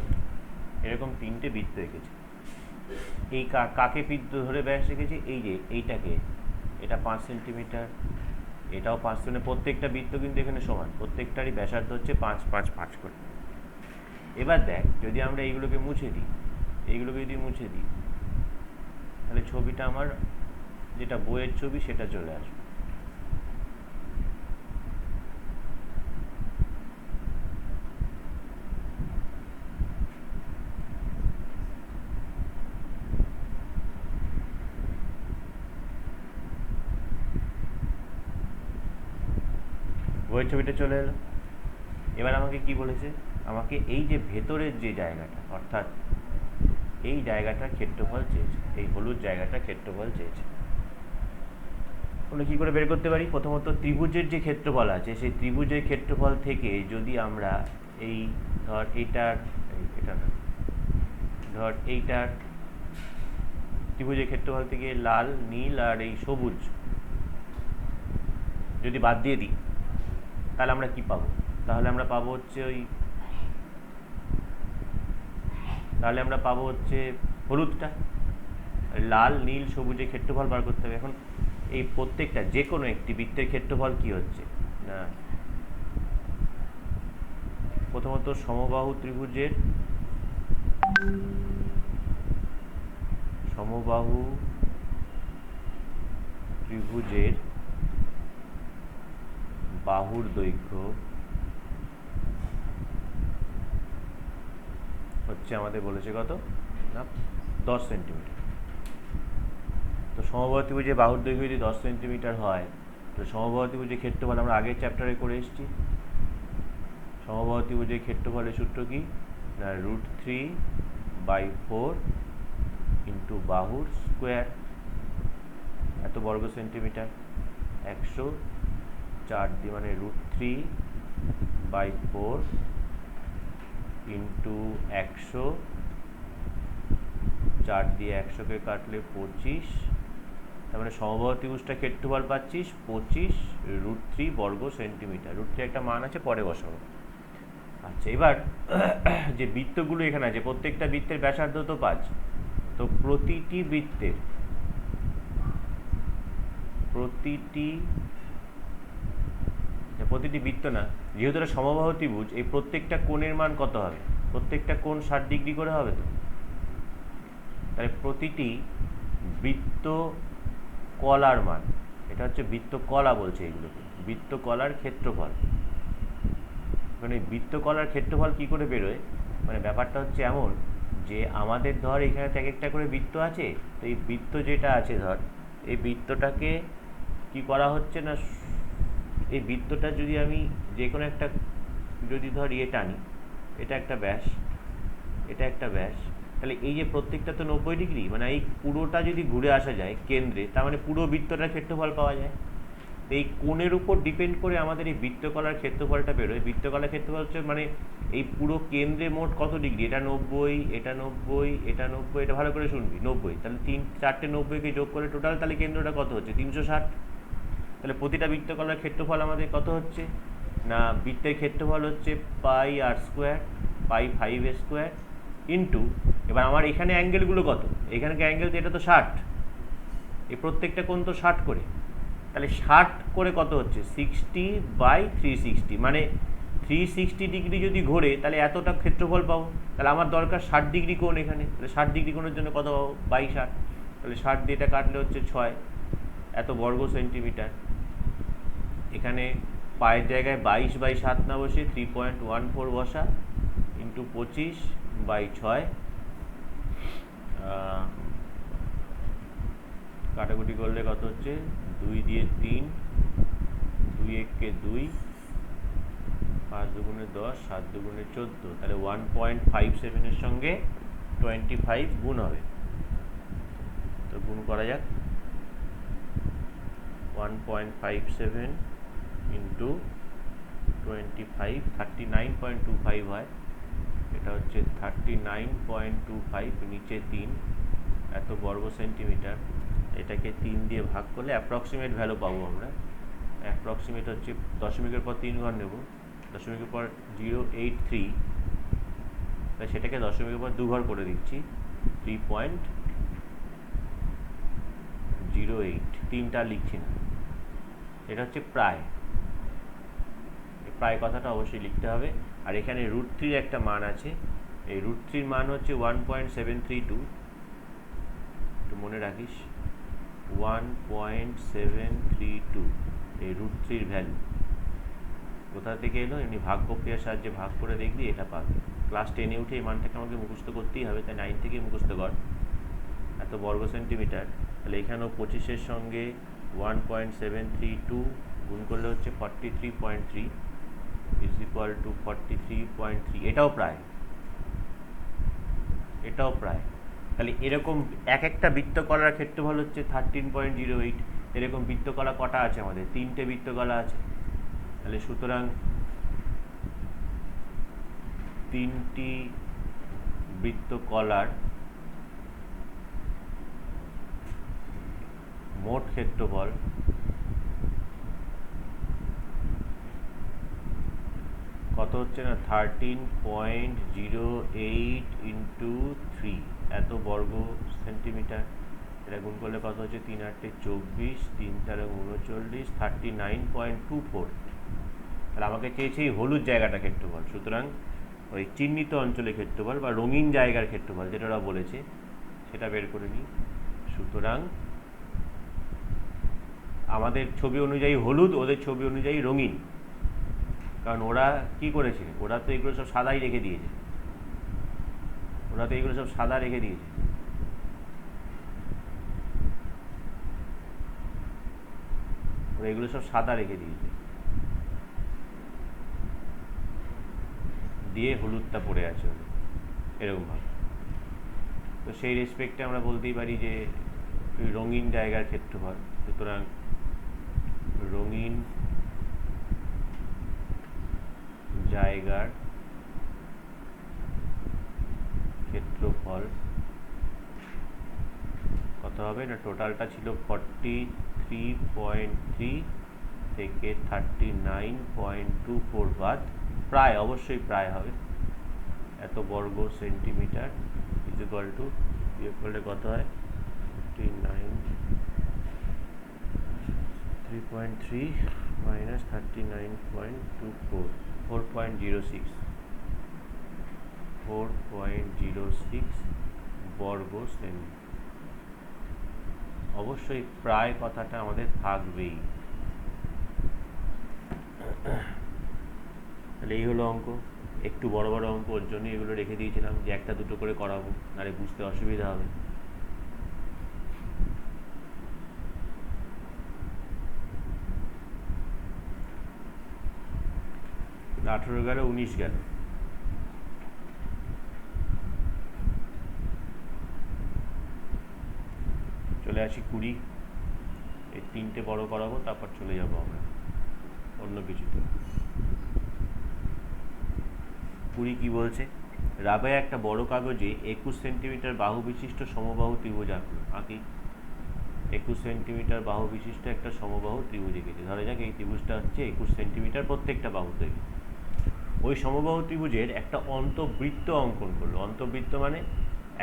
এরকম 3টে বৃত্ত এঁকেছে। এই কাকে বৃত্ত ধরে ব্যাস রেখেছে? এই যে এইটাকে, এটা 5 সেন্টিমিটার, এটাও 5 সেন্টিমিটার, প্রত্যেকটা বৃত্ত কিন্তু এখানে সমান, প্রত্যেকটারই ব্যাসার্ধ হচ্ছে 5 5 5 করে। এবার দেখ যদি আমরা এইগুলোকে মুছে দিই, এইগুলোকে যদি মুছে দিই তাহলে ছবিটা আমার যেটা বইয়ের ছবি সেটা চলে আসবে। বইয়ের ছবিটা চলে এলো। এবার আমাকে কি বলেছে, আমাকে এই যে ভেতরের যে জায়গাটা, অর্থাৎ এই জায়গাটার ক্ষেত্রফল চেয়েছে, এই হলুদ জায়গাটার ক্ষেত্রফল চেয়েছে। আমরা কী করে বের করতে পারি? প্রথমত ত্রিভুজের যে ক্ষেত্রফল আছে, সেই ত্রিভুজের ক্ষেত্রফল থেকে যদি আমরা এই ধর এইটার, এটা না, ধর এইটার ত্রিভুজের ক্ষেত্রফল থেকে লাল, নীল আর এই সবুজ যদি বাদ দিয়ে দিই, তাহলে আমরা কি পাবো? তাহলে আমরা পাবো হচ্ছে হলুদটা। লাল, নীল, সবুজের ক্ষেত্রফল বার করতে হবে। এখন এই প্রত্যেকটা যে কোনো একটি বৃত্তের ক্ষেত্রফল কি হচ্ছে না, প্রথমত সমবাহু ত্রিভুজের বাহুর দৈর্ঘ্য হচ্ছে আমাদের বলেছে কত না 10 সেন্টিমিটার। তো সমবাহু ত্রিভুজের বাহুর দৈর্ঘ্য যদি 10 সেন্টিমিটার হয়, তো সমবাহু ত্রিভুজের ক্ষেত্রফল আমরা আগের চ্যাপ্টারে করে এসেছি। সমবাহু ত্রিভুজের ক্ষেত্রফলের সূত্র কি না √3/4 ইন্টু বাহুর স্কোয়ার, এত বর্গ সেন্টিমিটার, 104 দিয়ে মানে √3/4 ইন্টু 100, 4 দিয়ে 100কে কাটলে 25, তার মানে সমবাহু ত্রিভুজটা ক্ষেত্রফল পাচ্ছিস 25 √3 বর্গ সেন্টিমিটার। √3 একটা মান আছে, পরে বসাবো। আচ্ছা, এবার যে বৃত্তগুলো এখানে আছে, প্রত্যেকটা বৃত্তের ব্যাসার্ধ তো 5, তো প্রতিটি বৃত্ত না, যেহেতু এটা সমবাহু ত্রিভুজ, এই প্রত্যেকটা কোণের মান কত হবে? প্রত্যেকটা কোণ 60 ডিগ্রি করে হবে। তো তাহলে প্রতিটি বৃত্ত কলার মান, এটা হচ্ছে বৃত্ত কলা বলছে এগুলোকে, বৃত্ত কলার ক্ষেত্রফল। মানে বৃত্ত কলার ক্ষেত্রফল কি করে বেরোয়, মানে ব্যাপারটা হচ্ছে এমন যে আমাদের ধর এখানে এক একটা করে বৃত্ত আছে, তো এই বৃত্ত যেটা আছে ধর, এই বৃত্তটাকে কি করা হচ্ছে না, এই বৃত্তটা যদি আমি যে কোনো একটা, যদি ধর টানি, এটা একটা ব্যাস, এটা একটা ব্যাস, তাহলে এই যে প্রত্যেকটা তো 90 ডিগ্রি, মানে এই পুরোটা যদি ঘুরে আসা যায় কেন্দ্রে, তার মানে পুরো বৃত্তটার ক্ষেত্রফল পাওয়া যায়। তো এই কোণের উপর ডিপেন্ড করে আমাদের এই বৃত্তকলার ক্ষেত্রফলটা বেরোয়। বৃত্তকলার ক্ষেত্রফল হচ্ছে মানে এই পুরো কেন্দ্রে মোট কত ডিগ্রি, এটা 90, এটা 90, এটা 90, এটা ভালো করে শুনবি, 90, তাহলে 4টে 90কে যোগ করে টোটাল তাহলে কেন্দ্রটা কত হচ্ছে 360। তাহলে প্রতিটা বৃত্তকলার ক্ষেত্রফল আমাদের কত হচ্ছে না, বৃত্তের ক্ষেত্রফল হচ্ছে πr², π5a² ইন্টু, এবার আমার এখানে অ্যাঙ্গেলগুলো কত, এখানকার অ্যাঙ্গেল তো এটা তো 60, এই প্রত্যেকটা কোণ তো 60 করে, তাহলে 60 করে কত হচ্ছে 60/360, মানে 360 ডিগ্রি যদি ঘোরে তাহলে এতটা ক্ষেত্রফল পাবো। তাহলে আমার দরকার 60 ডিগ্রি কোণ এখানে, তাহলে 60 ডিগ্রি কোণের জন্য কত পাবো 60, তাহলে 60 দিয়ে এটা কাটলে হচ্ছে 6, এত বর্গ সেন্টিমিটার। এখানে পায়ের জায়গায় 22/7 না বসে 3.14 বসা, ইন্টু 25/6, কাটাকুটি করলে কত হচ্ছে 2 দিয়ে 3, 2 1কে 2, 5 দুগুণে 10, 7 দুগুণে 14, তাহলে 1.57 এর সঙ্গে 25 গুণ হবে। তো গুণ করা যাক, 1.57 ইন্টু 25, 39.25 হয়, এটা হচ্ছে 39.25, নিচে 3, এত বর্গ সেন্টিমিটার। এটাকে 3 দিয়ে ভাগ করলে অ্যাপ্রক্সিমেট ভ্যালু পাবো আমরা। অ্যাপ্রক্সিমেট হচ্ছে দশমিকের পর 3 ঘর নেব, দশমিকের পর 0.83, তাই সেটাকে দশমিকের পর 2 ঘর করে দিচ্ছি, 3.08, 3টা লিখছি না, এটা হচ্ছে প্রায়, প্রায় কথাটা অবশ্যই লিখতে হবে। আর এখানে √3 একটা মান আছে, এই √3 মান হচ্ছে 1.732, একটু মনে রাখিস 1.732, এই √3 ভ্যালু কোথা থেকে এলো, এমনি ভাগ প্রক্রিয়ার সাহায্যে ভাগ করে দেখবি এটা পাবে। ক্লাস 10-এ উঠে এই মানটাকে আমাকে মুখস্থ করতেই হবে, তাই 9 থেকে মুখস্থ কর। এত বর্গ সেন্টিমিটার, তাহলে এখানেও 25-এর সঙ্গে 1.732 গুণ করলে হচ্ছে 43.3 ইজ ইকুয়াল টু 43.3, এটাও প্রায়, এটাও প্রায়। তাহলে এরকম এক একটা বৃত্তকলার ক্ষেত্রফল হচ্ছে 13.08। এরকম বৃত্তকলা কটা আছে আমাদের? 3টে বৃত্তকলা আছে। তাহলে সুতরাং 3টি বৃত্তকলার মোট ক্ষেত্রফল কত হচ্ছে না 13.08 ইন্টু 3, এত বর্গ সেন্টিমিটার। এটা গুণ করলে কত হচ্ছে 3 8 24, 3 4 39, 39.24। তাহলে আমাকে চেয়েছে এই হলুদ জায়গাটা ক্ষেত্রফল, সুতরাং ওই চিহ্নিত অঞ্চলের ক্ষেত্রফল বা রঙিন জায়গার ক্ষেত্রফল যেটা ওরা বলেছে সেটা বের করে নিই। সুতরাং আমাদের ছবি অনুযায়ী হলুদ, ওদের ছবি অনুযায়ী রঙিন, কারণ ওরা কি করেছে, ওরা তো এগুলো সব সাদাই রেখে দিয়েছে, ওরা তো এগুলো সব সাদা রেখে দিয়েছে। ওরা এগুলো সব সাদা রেখে দিয়েছে, দিয়ে হলুদটা পড়ে আছে এরকম ভাবে। তো সেই রেসপেক্টে আমরা বলতেই পারি যে রঙিন জায়গার ক্ষেত্রফল। সুতরাং রঙিন জায়গার ক্ষেত্রফল কত হবে না, টোটালটা ছিল 43.3 থেকে 39.24 বাদ, প্রায়, অবশ্যই প্রায় হবে, এত বর্গ সেন্টিমিটার ইজ ইকুয়াল টু, বিয়োগ করলে কত হয় 3.3 মাইনাস 39.24, 4.06 বর্গ সেমি। অবশ্যই প্রায় কথাটা আমাদের থাকবেই। তাহলে এই হলো অঙ্ক। একটু বড় বড় অঙ্ক, ওর জন্য এগুলো রেখে দিয়েছিলাম যে একটা দুটো করে করাবো, নাহলে বুঝতে অসুবিধা হবে। আঠেরো গেল, 19 গেল। চলে আসি 20। এই 3টে বড় করাবো, তারপর চলে যাবো আমরা অন্য কিছুতে। 20 কি বলছে, রাবেয়া একটা বড় কাগজে 21 সেন্টিমিটার বাহু বিশিষ্ট সমবাহু ত্রিভুজ আঁকি। 21 সেন্টিমিটার বাহু বিশিষ্ট একটা সমবাহু ত্রিভুজ এঁকেছে। ধরা যাক এই ত্রিভুজটা হচ্ছে 21 সেন্টিমিটার প্রত্যেকটা বাহু তৈরি। ওই সমবাহু ত্রিভুজের একটা অন্তবৃত্ত অঙ্কন করলো। অন্তবৃত্ত মানে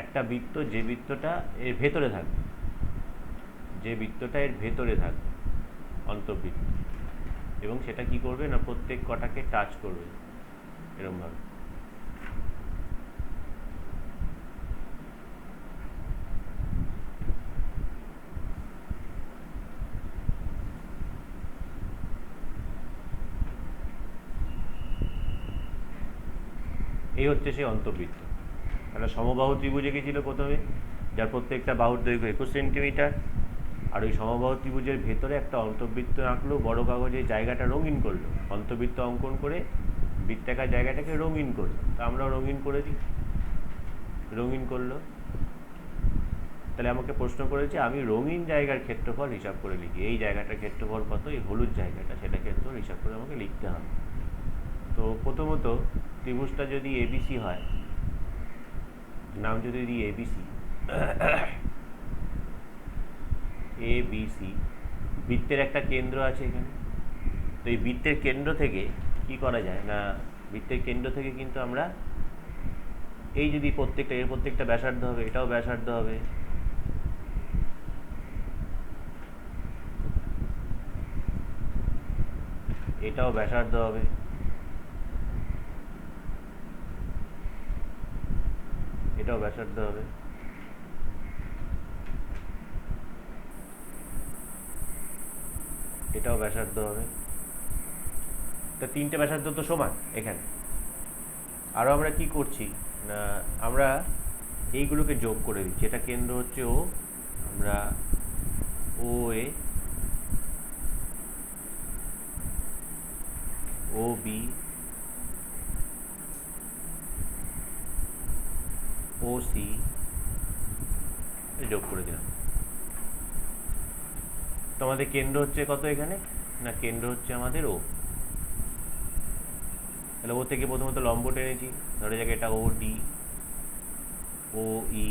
একটা বৃত্ত, যে বৃত্তটা এর ভেতরে থাকবে, যে বৃত্তটা এর ভেতরে থাকবে, অন্তবৃত্ত। এবং সেটা কি করবে না, প্রত্যেক কটাকে টাচ করবে এরকমভাবে। এই হচ্ছে সেই অন্তবৃত্ত। একটা সমবাহু ত্রিভুজ এঁকেছিল প্রথমে, যার প্রত্যেকটা বাহুর দৈর্ঘ্য 21 সেন্টিমিটার। আর ওই সমবাহু ত্রিভুজের ভেতরে একটা অন্তবৃত্ত আঁকলো, বড় কাগজে জায়গাটা রঙিন করলো, অন্তবৃত্ত অঙ্কন করে বৃত্তাকার জায়গাটাকে রঙিন করলো। তা আমরাও রঙিন করে দিই, রঙিন করলো। তাহলে আমাকে প্রশ্ন করেছে আমি রঙিন জায়গার ক্ষেত্রফল হিসাব করে লিখি। এই জায়গাটার ক্ষেত্রফল কত, এই হলুদ জায়গাটা, সেটা ক্ষেত্রফল হিসাব করে আমাকে লিখতে হবে। তো প্রথমত ত্রিভুজটা যদি এবিসি হয়, নাম যদি দিই এবিসি, এবিসি, বৃত্তের একটা কেন্দ্র আছে এখানে। তো এই বৃত্তের কেন্দ্র থেকে কি করা যায় না, বৃত্তের কেন্দ্র থেকে কিন্তু আমরা এই যদি প্রত্যেকটা, এর প্রত্যেকটা ব্যাসার্ধ হবে, এটাও ব্যাসার্ধ হবে, এটাও ব্যাসার্ধ হবে, এটাও ব্যাসার্ধ হবে, এটাও ব্যাসার্ধ হবে। তো 3টে ব্যাসার্ধ তো সমান এখানে। আরও আমরা কি করছি না, আমরা এইগুলোকে যোগ করে দিচ্ছি। এটা কেন্দ্র হচ্ছে ও, আমরা ও এ, ও বি, ও সি যোগ করে দিলাম। তো আমাদের কেন্দ্র হচ্ছে কত এখানে, না কেন্দ্র হচ্ছে আমাদের ও। তাহলে ও থেকে প্রথমত লম্ব টেনেছি, ধরে যাক এটা ও ডি, ও ই,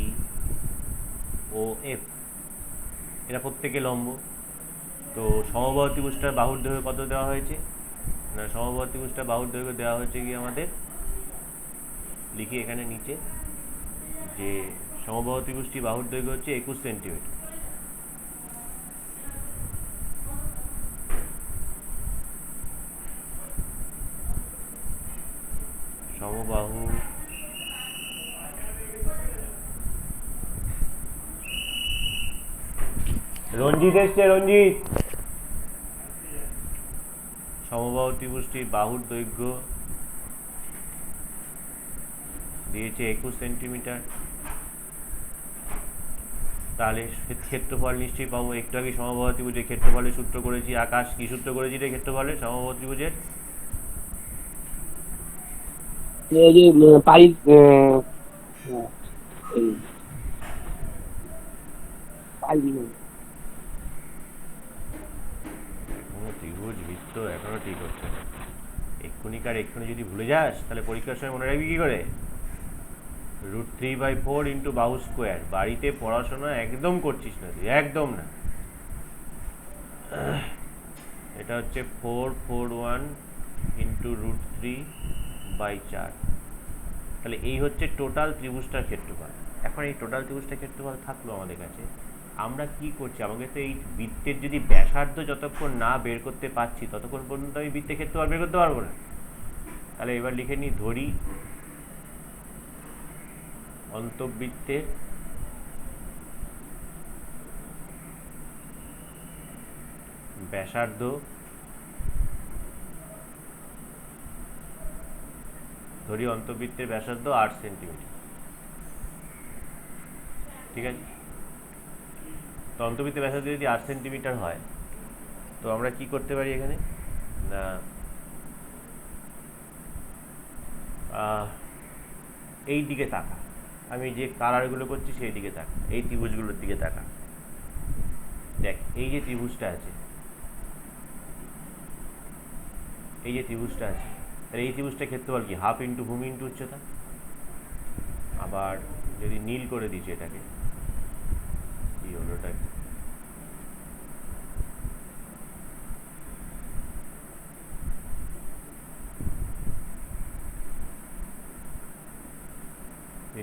ও এফ, এরা প্রত্যেকে লম্ব। তো সমবাহু ত্রিভুজটার বাহুর দৈর্ঘ্য কত দেওয়া হয়েছে, না সমবাহু ত্রিভুজটার বাহুর দৈর্ঘ্য দেওয়া হয়েছে কি আমাদের, লিখি এখানে নিচে যে সমবাহু ত্রিভুজটি বাহুর দৈর্ঘ্য হচ্ছে 21 সেন্টিমিটার। সমবাহু রঞ্জিত এসছে, রঞ্জিত। সমবাহু ত্রিভুজটির বাহুর দৈর্ঘ্য দিয়েছে 21 সেন্টিমিটার। তাহলে ক্ষেত্রফল নিশ্চয়ই পাবো। একটু আগে সমবাহু ত্রিভুজের ক্ষেত্রফলের সূত্র করেছি। আকাশ কি সূত্র করেছি রে ক্ষেত্রফলের সমবাহু ত্রিভুজের? এই যে পাই পাই কোনো ত্রিভুজ বৃত্ত এখনো ঠিক হচ্ছে না। এক্ষুনি যদি ভুলে যাস তাহলে পরীক্ষার সময় মনে রাখবি কি করে? √3/4 ইন্টু বাহু স্কোয়ার। বাড়িতে পড়াশোনা একদম করছিস না তুই, একদম না। এটা হচ্ছে 441 ইন্টু √3/4। তাহলে এই হচ্ছে টোটাল ত্রিভুজটার ক্ষেত্রফল। এখন এই টোটাল ত্রিভুজটার ক্ষেত্রফল থাকলো আমাদের কাছে, আমরা কি করছি, আমাকে তো এই বৃত্তের যদি ব্যাসার্ধ যতক্ষণ না বের করতে পারছি ততক্ষণ পর্যন্ত আমি বৃত্তের ক্ষেত্রফল বের করতে পারবো না। তাহলে এবার লিখে নিই, ধরি অন্তবৃত্তের ব্যাসার্ধ অন্তবৃত্তের ব্যাসার্ধ 8 সেন্টিমিটার। ঠিক আছে, তো অন্তবৃত্তের ব্যাসার্ধ যদি 8 সেন্টিমিটার হয় তো আমরা কি করতে পারি এখানে, না এই দিকে তাকা, আমি যে কালারগুলো করছি সেই দিকে তাকা, এই ত্রিভুজগুলোর দিকে তাকা। দেখ এই যে ত্রিভুজটা আছে, তাহলে এই ত্রিভুজটার ক্ষেত্রফল কি, হাফ ইন্টু ভূমি ইন্টু উচ্চতা। আবার যদি নীল করে দিচ্ছি এটাকে, কি হলো এটা,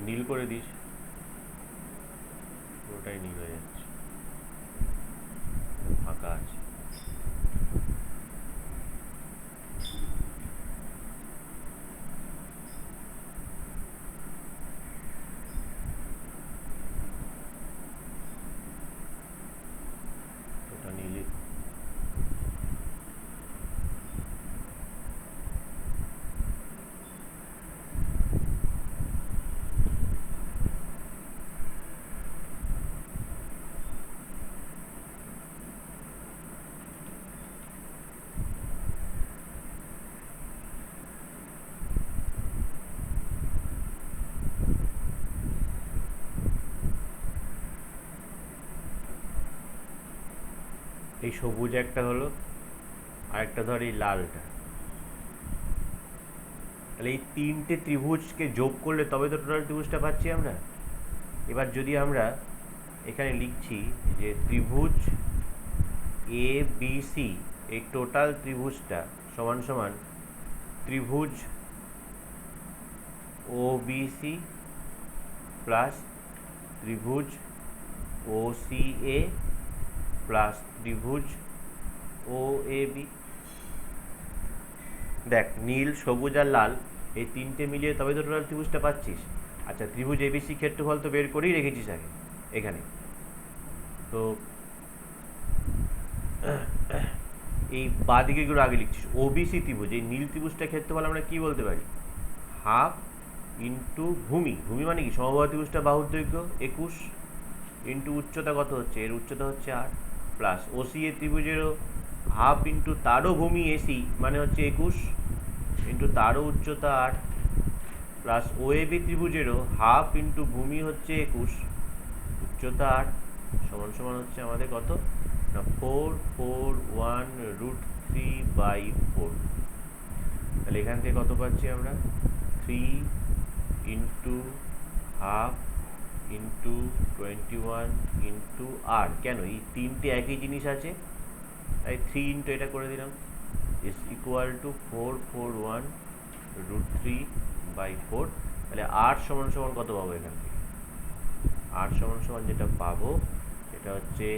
নীল করে দিস, পুরোটাই নীল হয়ে যাচ্ছে, ফাঁকা আছে। ওটা নীল। এই সবুজ একটা হলো, আর একটা ধর এই লালটা। তাহলে এই তিনটে ত্রিভুজকে যোগ করলে তবে তো টোটাল ত্রিভুজটা পাচ্ছি আমরা। এবার যদি আমরা এখানে লিখছি যে ত্রিভুজ এ বি সি, এই টোটাল ত্রিভুজটা সমান সমান ত্রিভুজ ও বি সি প্লাস ত্রিভুজ ও সি এ প্লাস ত্রিভুজ ও এ বি। দেখ নীল, সবুজ আর লাল এই তিনটে মিলিয়ে তবে তো টোটাল ত্রিভুজটা পাচ্ছিস। আচ্ছা, ত্রিভুজ এবিসি ক্ষেত্রফল তো বের করেই রেখেছিস আগে এখানে। তো এই বাঁদিকেগুলো আগে লিখছিস। ওবিসি ত্রিভুজ, এই নীল ত্রিভুজটার ক্ষেত্রফল আমরা কি বলতে পারি, হাফ ইন্টু ভূমি। ভূমি মানে কি, সমবাহু ত্রিভুজটা বাহুর দৈর্ঘ্য 21 ইন্টু উচ্চতা কত হচ্ছে, এর উচ্চতা হচ্ছে 8, প্লাস ওসি এ ত্রিভুজেরও হাফ ইন্টু তারও ভূমি এসি মানে হচ্ছে 21 ইন্টু তারও উচ্চতা 8 প্লাস ওএবি ত্রিভুজেরও হাফ ইন্টু ভূমি হচ্ছে 21, উচ্চতা 8 সমান সমান হচ্ছে আমাদের কত না 441√3/4। তাহলে এখান থেকে কত পাচ্ছি আমরা 3 ইন্টু হাফ ইন্টু 21 ইন্টু আর। কেন এই তিনটে একই জিনিস আছে তাই 3 ইন্টু এটা করে দিলাম ইজ ইকুয়াল টু 441√3/4। তাহলে 8 সমান সমান কত পাবো এখান থেকে 8 সমান সমান যেটা পাবো সেটা হচ্ছে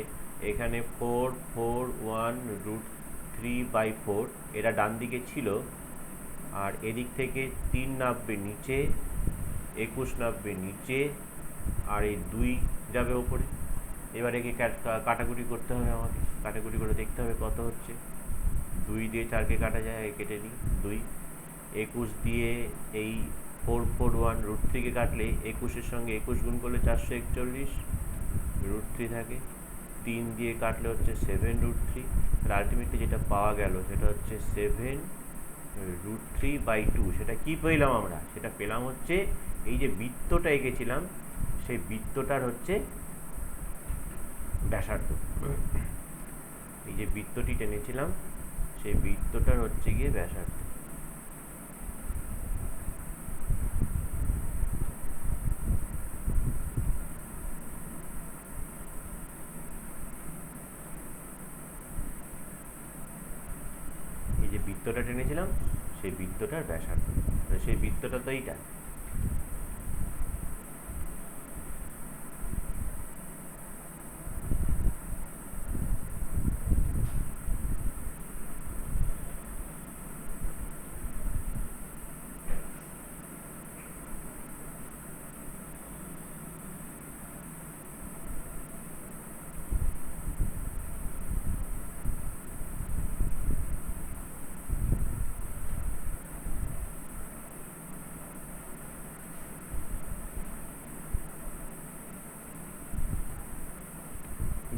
এখানে 441√3/4 এটা ডান দিকে ছিল আর এদিক থেকে 3 নামবে নিচে 21 নামবে নিচে আর এই 2 যাবে ওপরে। এবার একে কাটাকুটি করতে হবে আমাকে, কাটাকুটি করে দেখতে হবে কত হচ্ছে। 2 দিয়ে 4কে কাটা যায়, কেটে নিই 2। 21 দিয়ে এই 441√3কে কাটলে 21-এর সঙ্গে 21 গুণ করলে 441√3 থাকে। 3 দিয়ে কাটলে হচ্ছে 7√3। তাহলে আলটিমেটলি যেটা পাওয়া গেল সেটা হচ্ছে 7√3/2। সেটা কি পেলাম আমরা? সেটা পেলাম হচ্ছে এই যে বৃত্তটা এঁকেছিলাম সেই বৃত্তটার হচ্ছে ব্যাসার্ধ। এই যে বৃত্তটি টেনেছিলাম সেই বৃত্তটার হচ্ছে গিয়ে ব্যাসার্ধ। এই যে বৃত্তটা টেনেছিলাম সেই বৃত্তটার ব্যাসার্ধ, সেই বৃত্তটা তো এইটা।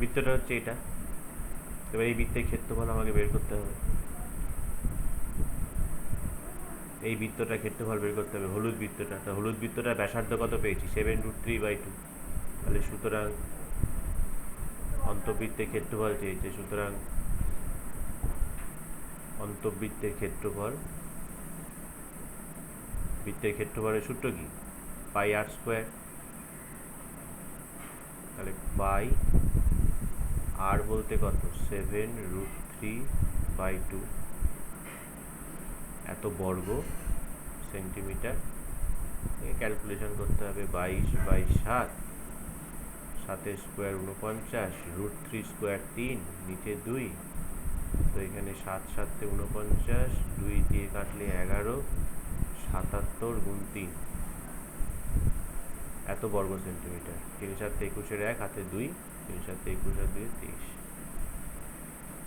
বৃত্তটা হচ্ছে এটা। এবার এই বৃত্তের ক্ষেত্রফল আমাকে বের করতে হবে। এই বৃত্তটা ক্ষেত্রফল বের করতে হবে, হলুদ বৃত্তটা। তো হলুদ বৃত্তটা ব্যাসার্ধ কত পেয়েছি 7√3/2। তাহলে সুতরাং অন্তবৃত্তের ক্ষেত্রফল চেয়েছে, সুতরাং অন্তবৃত্তের ক্ষেত্রফল, বৃত্তের ক্ষেত্রফলের সূত্র কি πr²। তাহলে পাই আর বলতে কত 7√3/2 এত বর্গ সেন্টিমিটার। ক্যালকুলেশন করতে হবে 22/7, 7 স্কোয়ার 49, √3² 3, নিচে 2। তো এখানে 7 7 49, 2 দিয়ে কাটলে 11, 77 গুণ 3 এত বর্গ সেন্টিমিটার। 3 7 21-এর 1 হাতে 2, 3 7 21 আর 2 23,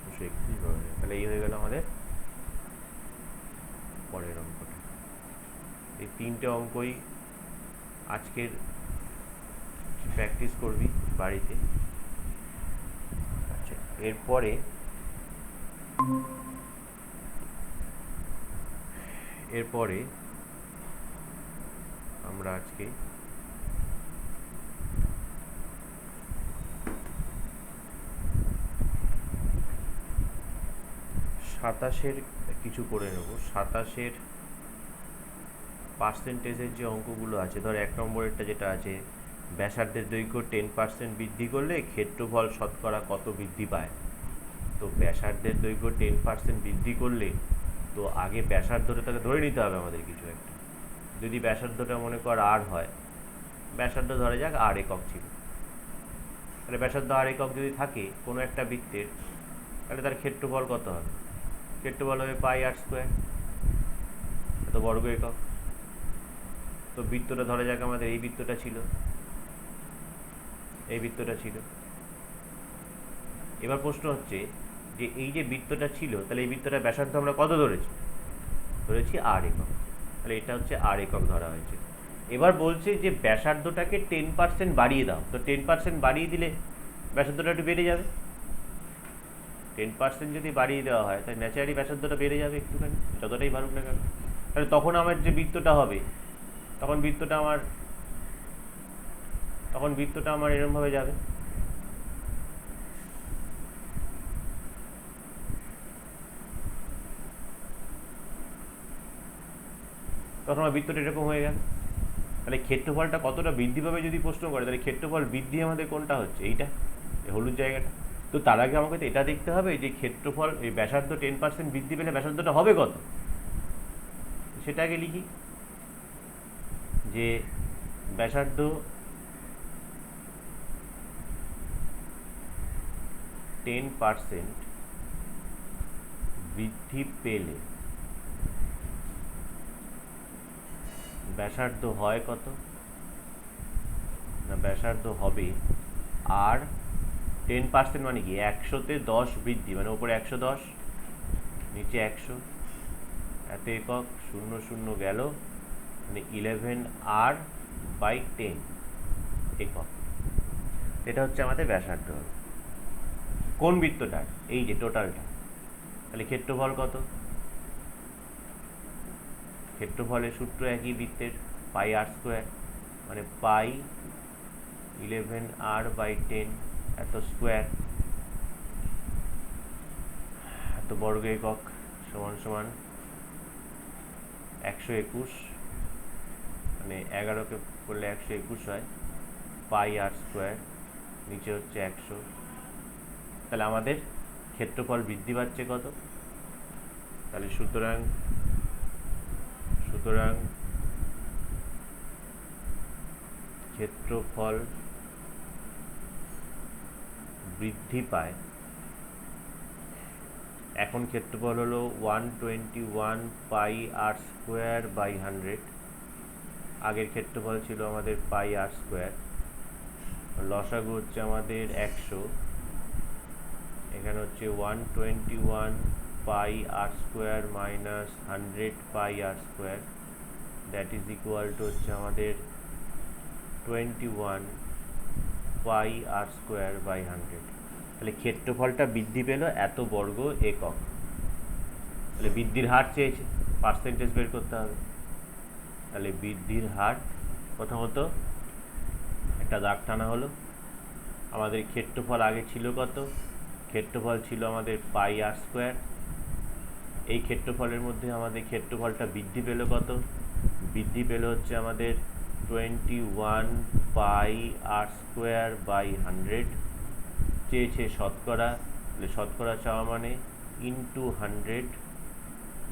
231 বর্গ। তাহলে এই হয়ে গেল আমাদের পরের অঙ্কটা। এই তিনটে অঙ্কই আজকের প্র্যাকটিস করবি বাড়িতে। আচ্ছা, এরপরে আমরা আজকে সাতাশের কিছু করে নেব। 27-এর পার্সেন্টেজের যে অঙ্কগুলো আছে, ধর 1 নম্বরেরটা যেটা আছে ব্যাসার্ধের দৈর্ঘ্য 10% বৃদ্ধি করলে ক্ষেত্রফল শতকরা কত বৃদ্ধি পায়। তো ব্যাসার্ধের দৈর্ঘ্য 10% বৃদ্ধি করলে তো আগে ব্যাসার্ধটাকে ধরে নিতে হবে আমাদের কিছু একটা। যদি ব্যাসার্ধটা মনে কর আর হয়, ব্যাসার্ধ ধরে যাক আর একক ছিল, তাহলে ব্যাসার্ধ আর একক যদি থাকে কোনো একটা বৃত্তের, তাহলে তার ক্ষেত্রফল কত হবে? ক্ষেত্রফল হবে πr², এত বর্গ একক। তো বৃত্তটা ধরে যাক আমাদের এই বৃত্তটা ছিল, এই বৃত্তটা ছিল। এবার প্রশ্ন হচ্ছে যে এই যে বৃত্তটা ছিল, তাহলে এই বৃত্তটা ব্যাসার্ধ আমরা কত ধরেছি আর একক। তাহলে এটা হচ্ছে আর একক ধরা হয়েছে। এবার বলছে যে ব্যাসার্ধটাকে 10% বাড়িয়ে দাও। তো 10% বাড়িয়ে দিলে ব্যাসার্ধটা একটু বেড়ে যাবে। 10% যদি বাড়িয়ে দেওয়া হয় তাহলে ন্যাচারালি ব্যাসার্ধটা বেড়ে যাবে একটুখানি, যতটাই বাড়ুক না কেন। তাহলে তখন আমার যে বৃত্তটা হবে তখন বৃত্তটা আমার এরকম ভাবে যাবে। তখন আমার বৃত্তটা এরকম হয়ে গেল। তাহলে ক্ষেত্রফলটা কতটা বৃদ্ধি পাবে যদি প্রশ্ন করে, তাহলে ক্ষেত্রফল বৃদ্ধি আমাদের কোনটা হচ্ছে, এইটা, এই হলুদ জায়গাটা। তো তার আগে আমাকে তো এটা দেখতে হবে যে ক্ষেত্রফল এই ব্যাসার্ধ 10% বৃদ্ধি পেলে ব্যাসার্ধটা হবে কত, সেটা আগে লিখি। যে ব্যাসার্ধ 10% বৃদ্ধি পেলে ব্যাসার্ধ হয় কত না, ব্যাসার্ধ হবে আর 10% মানে কি 100-তে 10 বৃদ্ধি, মানে উপরে 110 নিচে 100, এত একক, 0 0 গেল, মানে 11r/10 একক। এটা হচ্ছে আমাদের ব্যাসার্ধ কোন বৃত্তটার, এই যে টোটালটা। তাহলে ক্ষেত্রফল কত, ক্ষেত্রফলের সূত্র একই বৃত্তের, πr², মানে পাই 11r/10 এত স্কোয়ার, এত বর্গ একক, সমান সমান 121, মানে 11কে করলে 121 হয়, πr², নিচে হচ্ছে 100। তাহলে আমাদের ক্ষেত্রফল বৃদ্ধি পাচ্ছে কত, তাহলে সুতরাং ক্ষেত্রফল বৃদ্ধি পায়, এখন ক্ষেত্রফল হলো 121 πr²/100, আগের ক্ষেত্রফল ছিল আমাদের πr², লসাগু হচ্ছে আমাদের 100, এখানে হচ্ছে 121 πr² minus 100 πr², that is equal two হচ্ছে আমাদের 21 πr²/100। তাহলে ক্ষেত্রফলটা বৃদ্ধি পেল এত বর্গ একক। তাহলে বৃদ্ধির হার চেয়েছে, পার্সেন্টেজ বের করতে হবে। তাহলে বৃদ্ধির হার, প্রথমত একটা দাগ টানা হলো। আমাদের ক্ষেত্রফল আগে ছিল কত, ক্ষেত্রফল ছিল আমাদের πr², এই ক্ষেত্রফলের মধ্যে আমাদের ক্ষেত্রফলটা বৃদ্ধি পেল কত, বৃদ্ধি পেল হচ্ছে আমাদের 21 πr²/100, চেয়েছে শতকরা, তাহলে শতকরা চাওয়া মানে ইন্টু 100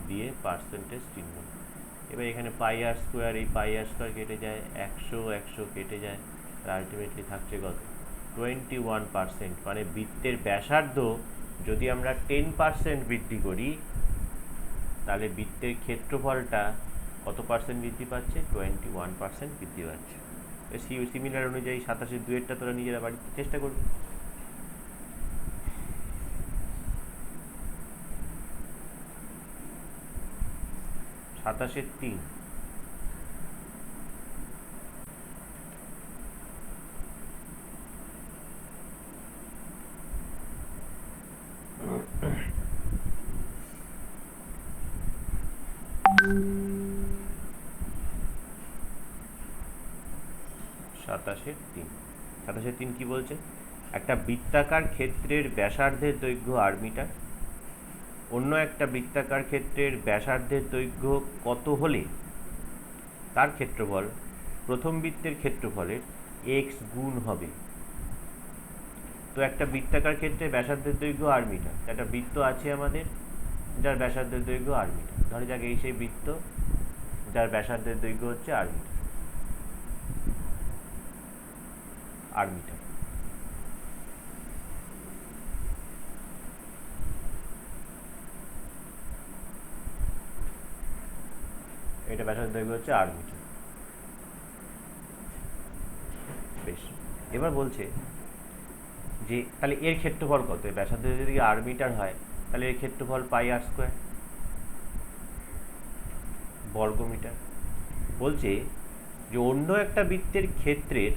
দিয়ে পার্সেন্টেজ চিহ্ন। এবার এখানে πr², এই πr² কেটে যায়, 100 কেটে যায়, আলটিমেটলি থাকছে কত 21%। মানে বৃত্তের ব্যাসার্ধ যদি আমরা 10% বৃদ্ধি করি, তাহলে বৃত্তের ক্ষেত্রফলটা কত পার্সেন্ট বৃদ্ধি পাচ্ছে, 21% বৃদ্ধি পাচ্ছে। সিমিলার অনুযায়ী 27-2 তোরা নিজেরা বাড়িতে চেষ্টা করবি। সাতাশের 3, সাতাশের 3 কি বলছে, একটা বৃত্তাকার ক্ষেত্রের ব্যাসার্ধের দৈর্ঘ্য r মিটার, অন্য একটা বৃত্তাকার ক্ষেত্রের ব্যাসার্ধের দৈর্ঘ্য কত হলে তার ক্ষেত্রফল প্রথম বৃত্তের ক্ষেত্রফলের x গুণ হবে। তো একটা বৃত্তাকার ক্ষেত্রে ব্যাসার্ধের দৈর্ঘ্য r মিটার, একটা বৃত্ত আছে আমাদের যার ব্যাসার্ধের দৈর্ঘ্য r মিটার, ধরে যাক এই সেই বৃত্ত যার ব্যাসার্ধের দৈর্ঘ্য হচ্ছে r মিটার। এটা ব্যাসার্ধের দৈর্ঘ্য হচ্ছে r মিটার। বেশ, এবার বলছে যে তাহলে এর ক্ষেত্রফল কত, ব্যাসার্ধ যদি r মিটার হয় তাহলে এর ক্ষেত্রফল πr² বর্গমিটার। বলছে যে অন্য একটা বৃত্তের ক্ষেত্রের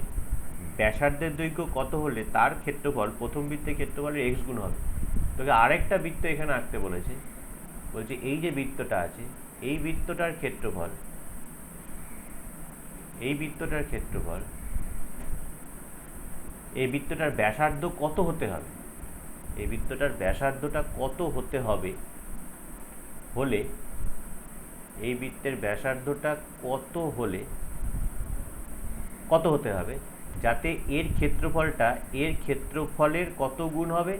ব্যাসার্ধের দৈর্ঘ্য কত হলে তার ক্ষেত্রফল প্রথম বৃত্তের ক্ষেত্রফলের x গুণ হবে। তোকে আরেকটা বৃত্ত এখানে আঁকতে বলেছে, বলছে এই যে বৃত্তটা আছে এই বৃত্তটার ক্ষেত্রফল, এই বৃত্তটার ক্ষেত্রফল, এই বৃত্তটার ব্যাসার্ধ কত হতে হবে, এই বৃত্তটার ব্যাসার্ধটা কত হতে হবে হলে, এই বৃত্তের ব্যাসার্ধটা কত হলে, কত হতে হবে যাতে এর ক্ষেত্রফলটা এর ক্ষেত্রফলের কত গুণ হবে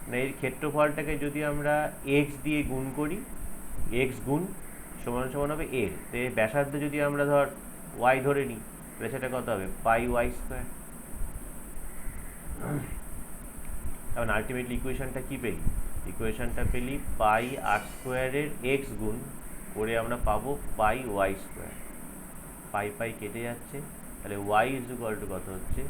না, এর ক্ষেত্রফলটাকে যদি আমরা এক্স দিয়ে গুণ করি, এক্স গুণ সমান সমান হবে এর, তো এর ব্যাসার্ধ যদি আমরা ধর ওয়াই ধরে নিই তাহলে সেটা কত হবে পাই ওয়াই স্কোয়ার। তখন আলটিমেটলি ইকুয়েশনটা কি পেলি, ইকুয়েশনটা পেলি পাই আর স্কোয়ারের এক্স গুণ করে আমরা পাবো পাই ওয়াই স্কোয়ার। পাই পাই কেটে যাচ্ছে, তাহলে ওয়াই ইজ ইকুয়াল টু কত হচ্ছে,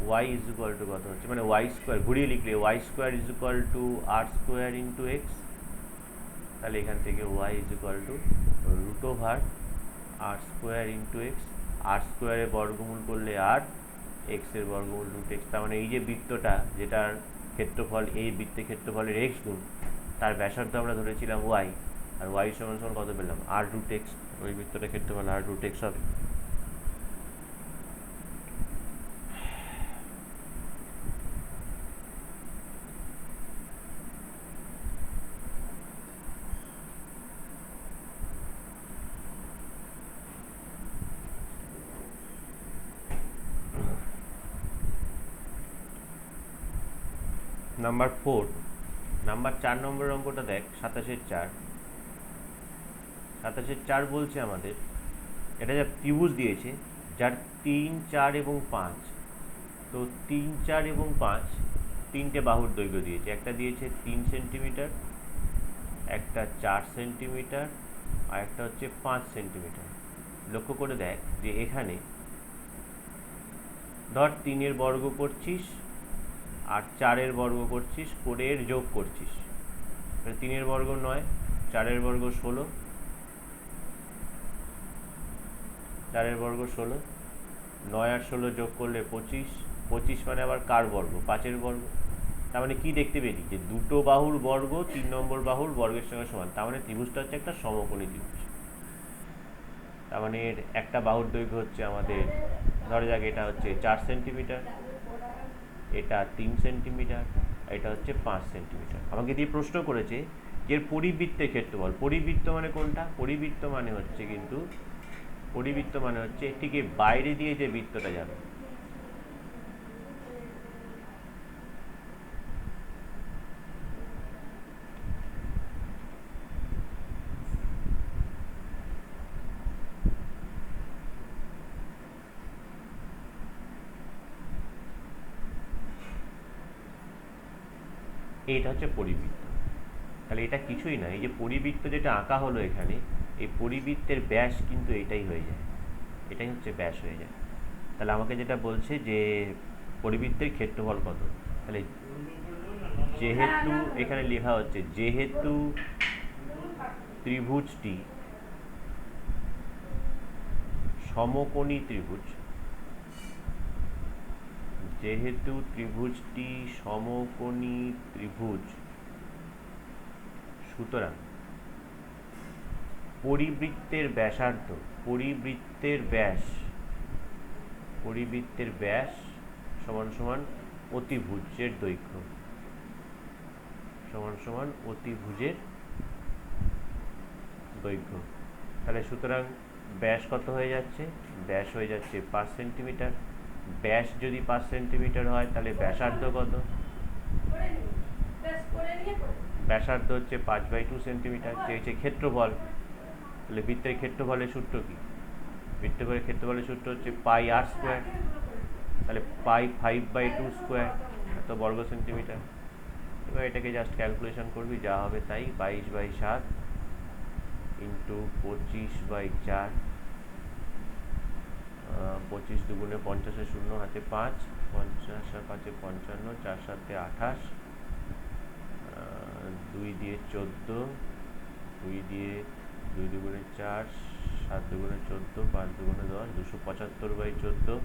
ওয়াই ইজ ইকুয়াল টু কত হচ্ছে মানে ওয়াই স্কোয়ার ঘুরিয়ে লিখলে Y square is equal to R square into X, তাহলে এখান থেকে Y is equal to root over R square into X, R স্কোয়ারের বর্গমূল করলে আর, এক্সের বর্গমূল রুট এক্স। তার মানে এই যে বৃত্তটা যেটার ক্ষেত্রফল এই বৃত্তের ক্ষেত্রফলের এক্স গুণ, তার ব্যাসার্ধ আমরা ধরেছিলাম ওয়াই, আর ওয়াই সমান সমান কত পেলাম আর রুট এক্স, ওই বৃত্তটার ক্ষেত্রফল আর রুট এক্স হবে। নাম্বার 4, নাম্বার 4 নম্বরের অঙ্কটা দেখ, 27/4। 27/4 বলছে আমাদের এটা যা ত্রিভুজ দিয়েছে যার 3, 4 এবং 5, তো 3, 4 এবং 5 তিনটে বাহুর দৈর্ঘ্য দিয়েছে, একটা দিয়েছে 3 সেন্টিমিটার, একটা 4 সেন্টিমিটার, আর একটা হচ্ছে 5 সেন্টিমিটার। লক্ষ্য করে দেখ যে এখানে ধর 3-এর বর্গ করছিস আর 4-এর বর্গ করছিস, করে এর যোগ করছিস, 3-এর বর্গ 9, 4-এর বর্গ 16, 4-এর বর্গ 16, 9 আর 16 যোগ করলে 25, 25 মানে আবার কার বর্গ, 5-এর বর্গ। তার মানে কি দেখতে পেলি যে দুটো বাহুর বর্গ 3 নম্বর বাহুর বর্গের সঙ্গে সমান, তার মানে ত্রিভুজটা হচ্ছে একটা সমকোণী ত্রিভুজ। তার মানে এর একটা বাহুর দৈর্ঘ্য হচ্ছে আমাদের, ধরা যাক এটা হচ্ছে 4 সেন্টিমিটার, এটা 3 সেন্টিমিটার, এটা হচ্ছে 5 সেন্টিমিটার। আমাকে দিয়ে প্রশ্ন করেছে এর পরিবৃত্তের ক্ষেত্রফল, পরিবৃত্ত মানে কোনটা, পরিবৃত্ত মানে হচ্ছে কিন্তু, পরিবৃত্ত মানে হচ্ছে ঠিক বাইরে দিয়ে যে বৃত্তটা যাবে, এইটা হচ্ছে পরিবৃত্ত। তাহলে এটা কিছুই না, এই যে পরিবৃত্ত যেটা আঁকা হলো এখানে, এই পরিবৃত্তের ব্যাস কিন্তু এটাই হয়ে যায়, এটাই হচ্ছে ব্যাস হয়ে যায়। তাহলে আমাকে যেটা বলছে যে পরিবৃত্তের ক্ষেত্রফল কত, তাহলে যেহেতু এখানে লেখা হচ্ছে যেহেতু ত্রিভুজটি সমকোণী ত্রিভুজ, যেহেতু ত্রিভুজটি সমকোণী ত্রিভুজ, সুতরাং পরিবৃত্তের ব্যাসার্ধ, পরিবৃত্তের ব্যাস, পরিবৃত্তের ব্যাস সমান সমান অতিভুজের দৈর্ঘ্য, সমান সমান অতিভুজের দৈর্ঘ্য। তাহলে সুতরাং ব্যাস কত হয়ে যাচ্ছে, ব্যাস হয়ে যাচ্ছে 5 সেন্টিমিটার। ব্যাস যদি 5 সেন্টিমিটার হয় তাহলে ব্যাসার্ধ কত, ব্যাসার্ধ হচ্ছে 5/2 সেন্টিমিটার, চেয়েছে ক্ষেত্রফল। তাহলে বৃত্তের ক্ষেত্রফলের সূত্র কি, বৃত্তের ক্ষেত্রফলের সূত্র হচ্ছে পাই আর স্কোয়ার, তাহলে পাই 5/2 স্কোয়ার, এত বর্গ সেন্টিমিটার। এবার এটাকে জাস্ট ক্যালকুলেশন করবি, যা হবে তাই, 22/7 ইন্টু 25/4, 25 দুগুণে 50, 0 হাতে 5, 50 আর 5 55, 4 7 28, 2 দিয়ে 14, 2 দিয়ে 2 দুগুণে 4, 7 দুগুণে 14, 5 দুগুণে 10, 275/14,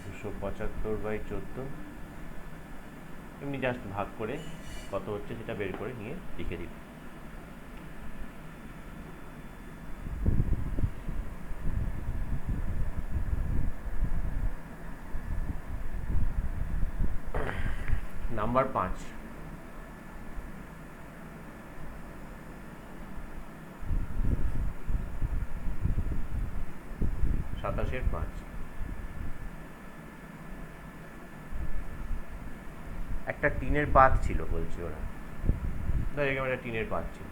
275/14 এমনি জাস্ট ভাগ করে কত হচ্ছে সেটা বের করে নিয়ে লিখে দিবি। নাম্বার 5, সাতাশের 5। একটা টিনের পাত ছিল বলছি ওরা, ধর এরকম একটা টিনের পাত ছিল,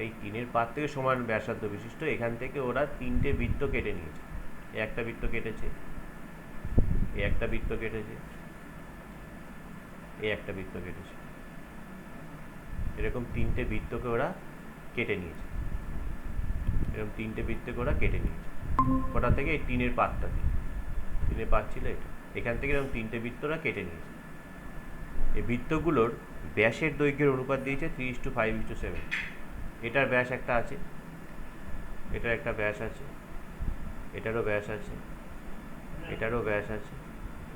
এই টিনের পাত থেকে সমান ব্যাসার্ধ বিশিষ্ট এখান থেকে ওরা 3টে বৃত্ত কেটে নিয়েছে। এই একটা বৃত্ত কেটেছে, এই একটা বৃত্ত কেটেছে, এই একটা বৃত্ত কেটেছে, এরকম 3টে বৃত্তকে ওরা কেটে নিয়েছে, এরকম 3টে বৃত্তকে ওরা কেটে নিয়েছে। ওটা থেকে এই টিনের পাতটা দিয়ে, টিনের পাত ছিল এটা, এখান থেকে এরকম 3টে বৃত্ত ওরা কেটে নিয়েছে। এই বৃত্তগুলোর ব্যাসের দৈর্ঘ্যের অনুপাত দিয়েছে 3:5:7। এটার ব্যাস একটা আছে, এটার একটা ব্যাস আছে, এটারও ব্যাস আছে, এটারও ব্যাস আছে।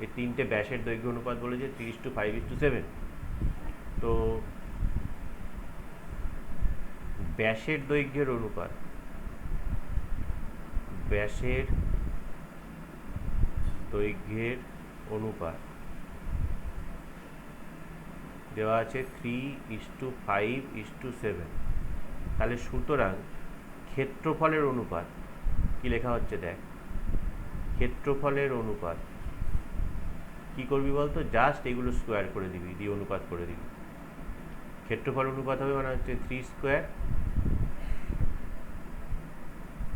এই 3টে ব্যাসের দৈর্ঘ্য অনুপাত বলেছে 3:5:7। তো ব্যাসের দৈর্ঘ্যের অনুপাত, ব্যাসের দৈর্ঘ্যের অনুপাত দেওয়া আছে 3:5:7। তাহলে সুতরাং ক্ষেত্রফলের অনুপাত কি লেখা হচ্ছে দেখ, ক্ষেত্রফলের অনুপাত কি করবি বলতো, জাস্ট এগুলো স্কোয়ার করে দিবি, দিয়ে অনুপাত করে দিবি। ক্ষেত্রফল অনুপাত হবে মানে হচ্ছে 3²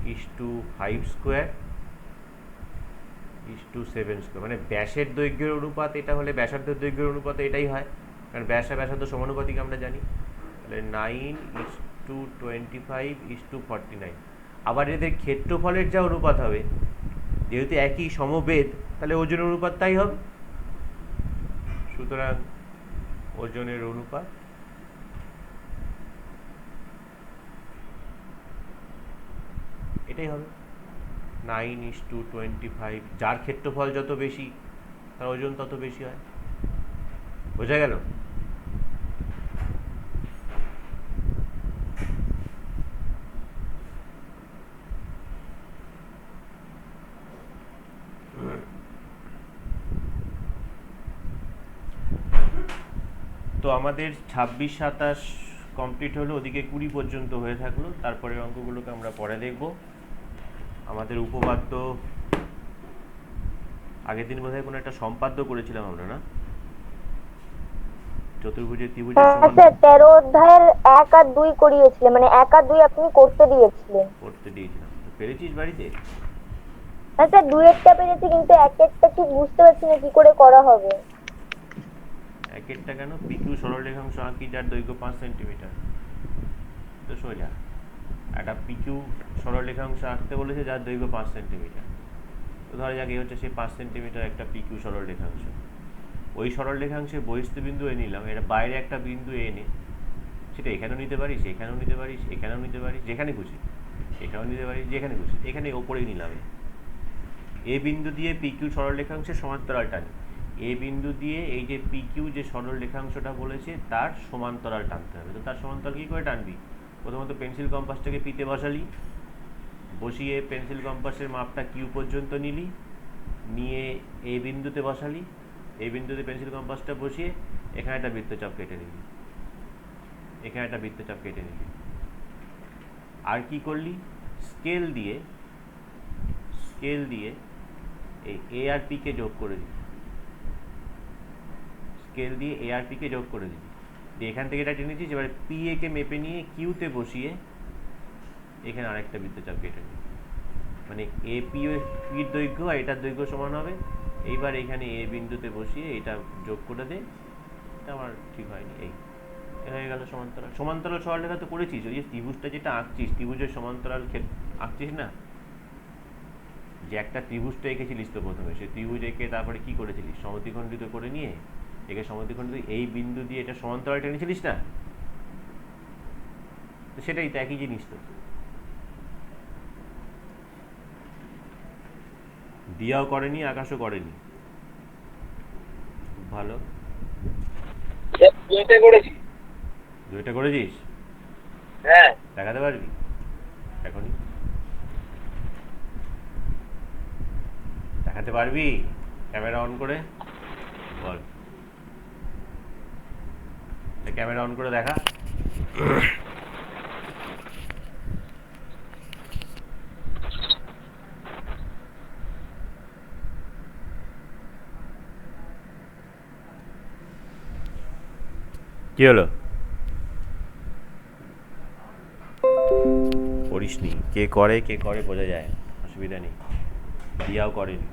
= 5²= 7²। মানে ব্যাসের দৈর্ঘ্যের অনুপাত এটা হলে ব্যাসার্ধের দৈর্ঘ্যের অনুপাত এটাই হয়, কারণ ব্যাসার্ধ সমানুপাতিক আমরা জানি। তাহলে 9:25:49। আবার এদের ক্ষেত্রফলের যা অনুপাত হবে, যেহেতু একই সমবেদ, তাহলে ওজনের অনুপাত তাই হবে। সুতরাং ওজনের অনুপাত এটাই হবে 9:25। যার ক্ষেত্রফল যত বেশি তার ওজন তত বেশি হয়। বোঝা গেল? তো আমাদের 26-27 কমপ্লিট হলো, ওদিকে 20 পর্যন্ত হয়ে থাকলো। তারপরের অঙ্কগুলোকে আমরা পরে দেখব। আমাদের উপপাদ্য আগের দিন বোধহয় কোনো একটা সম্পাদ্য করেছিলাম আমরা, না? চতুর্ভুজের ত্রিভুজের সমান 13 অধ্যায়ের 1 আর 2 করিয়েছিলেন, মানে 1 আর 2 আপনি করতে দিয়েছিলেন। করতে দিয়েছিলাম। পেরেছিস বাড়িতে? আচ্ছা, 2 একটা পেরেছি, কিন্তু 1 একটা ঠিক বুঝতে পারছি না কি করে করা হবে। এক একটা কেন, পিকিউ সরলরেখাংশ আঁকি যার দৈর্ঘ্য 5 সেন্টিমিটার। তো সোজা একটা পিকিউ সরলরেখাংশ আঁকতে বলেছে যার দৈর্ঘ্য 5 সেন্টিমিটার। তো ধরা যাক এই হচ্ছে সেই 5 সেন্টিমিটার একটা পিকিউ সরলরেখাংশ। ওই সরলরেখাংশের বহিস্থ বিন্দু এ নিলাম, এটা বাইরে একটা বিন্দু এনে, সেটা এখানেও নিতে পারিস, এখানেও নিতে পারিস, এখানেও নিতে পারিস, যেখানে খুশি। এখানেও নিতে পারিস, যেখানে খুশি। এখানে ওপরেই নিলাম, এ বিন্দু দিয়ে পিকিউ সরলরেখাংশের সমান্তরাল টানি। এ বিন্দু দিয়ে এই যে পিকিউ যে সরলরেখাংশটা বলেছে তার সমান্তরাল টানতে হবে। তো তার সমান্তরাল কী করে টানবি? প্রথমত পেন্সিল কম্পাসটাকে পিতে বসালি, বসিয়ে পেন্সিল কম্পাসের মাপটা কিউ পর্যন্ত নিলি, নিয়ে এই বিন্দুতে বসালি, এই বিন্দুতে পেন্সিল কম্পাসটা বসিয়ে এখানে একটা বৃত্তচাপ কেটে নিলি, এখানে একটা বৃত্তচাপ কেটে নিলি। আর কি করলি? স্কেল দিয়ে এই এ আর পি কে যোগ করে দিলি, স্কেল দিয়ে এ আর পি কে যোগ করে দিলি। দিয়ে এখান থেকে এটা টেনেছিস, এবার পি এ কে মেপে নিয়ে কিউতে বসিয়ে এখানে আরেকটা বৃত্তচাপ কেটে নিলি। মানে এ পি পির দৈর্ঘ্য আর এটার দৈর্ঘ্য সমান হবে। এইবার এখানে এ বিন্দুতে বসিয়ে এটা যোগ করে দে। এটা আমার ঠিক হয়নি, এই হয়ে গেল সমান্তরাল। সমান্তরাল সরলরেখা তো করেছিস, ওই যে ত্রিভুজটা যেটা আঁকছিস, ত্রিভুজের সমান্তরাল আঁকছিস না, যে একটা ত্রিভুজটা এঁকেছিলিস তো প্রথমে, সেই ত্রিভুজ এঁকে তারপরে কি করেছিলিস, সমদ্বিখণ্ডিত করে নিয়ে একে সমদ্বিখণ্ডিত এই বিন্দু দিয়ে এটা সমান্তরাল টেনেছিলিস না? তো সেটাই তো, একই জিনিস তো। দিয়াও করেনি, আকাশও করেনি, ভালো। স্যার দুইটা করেছি। দুইটা করেছিস? হ্যাঁ। দেখাতে পারবি এখনই? দেখাতে পারবি ক্যামেরা অন করে? বল, ক্যামেরা অন করে দেখা। কি হলো? করিসনি? কে করে বোঝা যায়, অসুবিধা নেই। দিয়াও করেনি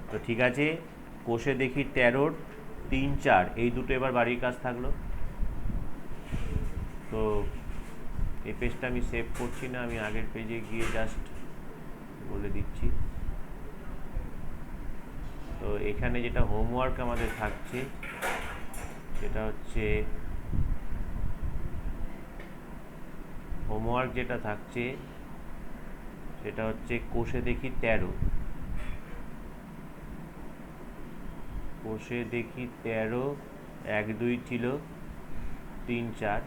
তো ঠিক আছে। কোষে দেখি 13 3 4 এই দুটো এবার বাড়ির কাজ থাকলো। তো এই পেজটা আমি সেভ করছি না, আমি আগের পেজে গিয়ে জাস্ট বলে দিচ্ছি। তো এখানে যেটা হোমওয়ার্ক আমাদের থাকছে সেটা হচ্ছে কোষে দেখি 13। কোষে দেখি 13 1 2 ছিল 3 4।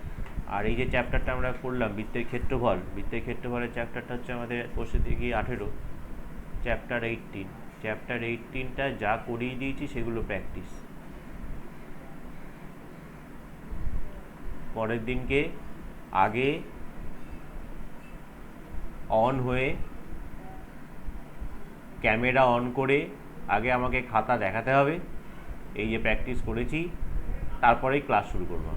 আর এই যে চ্যাপ্টারটা আমরা করলাম বৃত্তের ক্ষেত্রফলের চ্যাপ্টারটা হচ্ছে আমাদের কোষে দেখি 18 চ্যাপ্টার 18টা যা করিয়ে দিয়েছি সেগুলো প্র্যাকটিস। পরের দিনকে আগে অন হয়ে ক্যামেরা অন করে আগে আমাকে খাতা দেখাতে হবে, এই যে প্র্যাকটিস করেছি, তারপরেই ক্লাস শুরু করবো।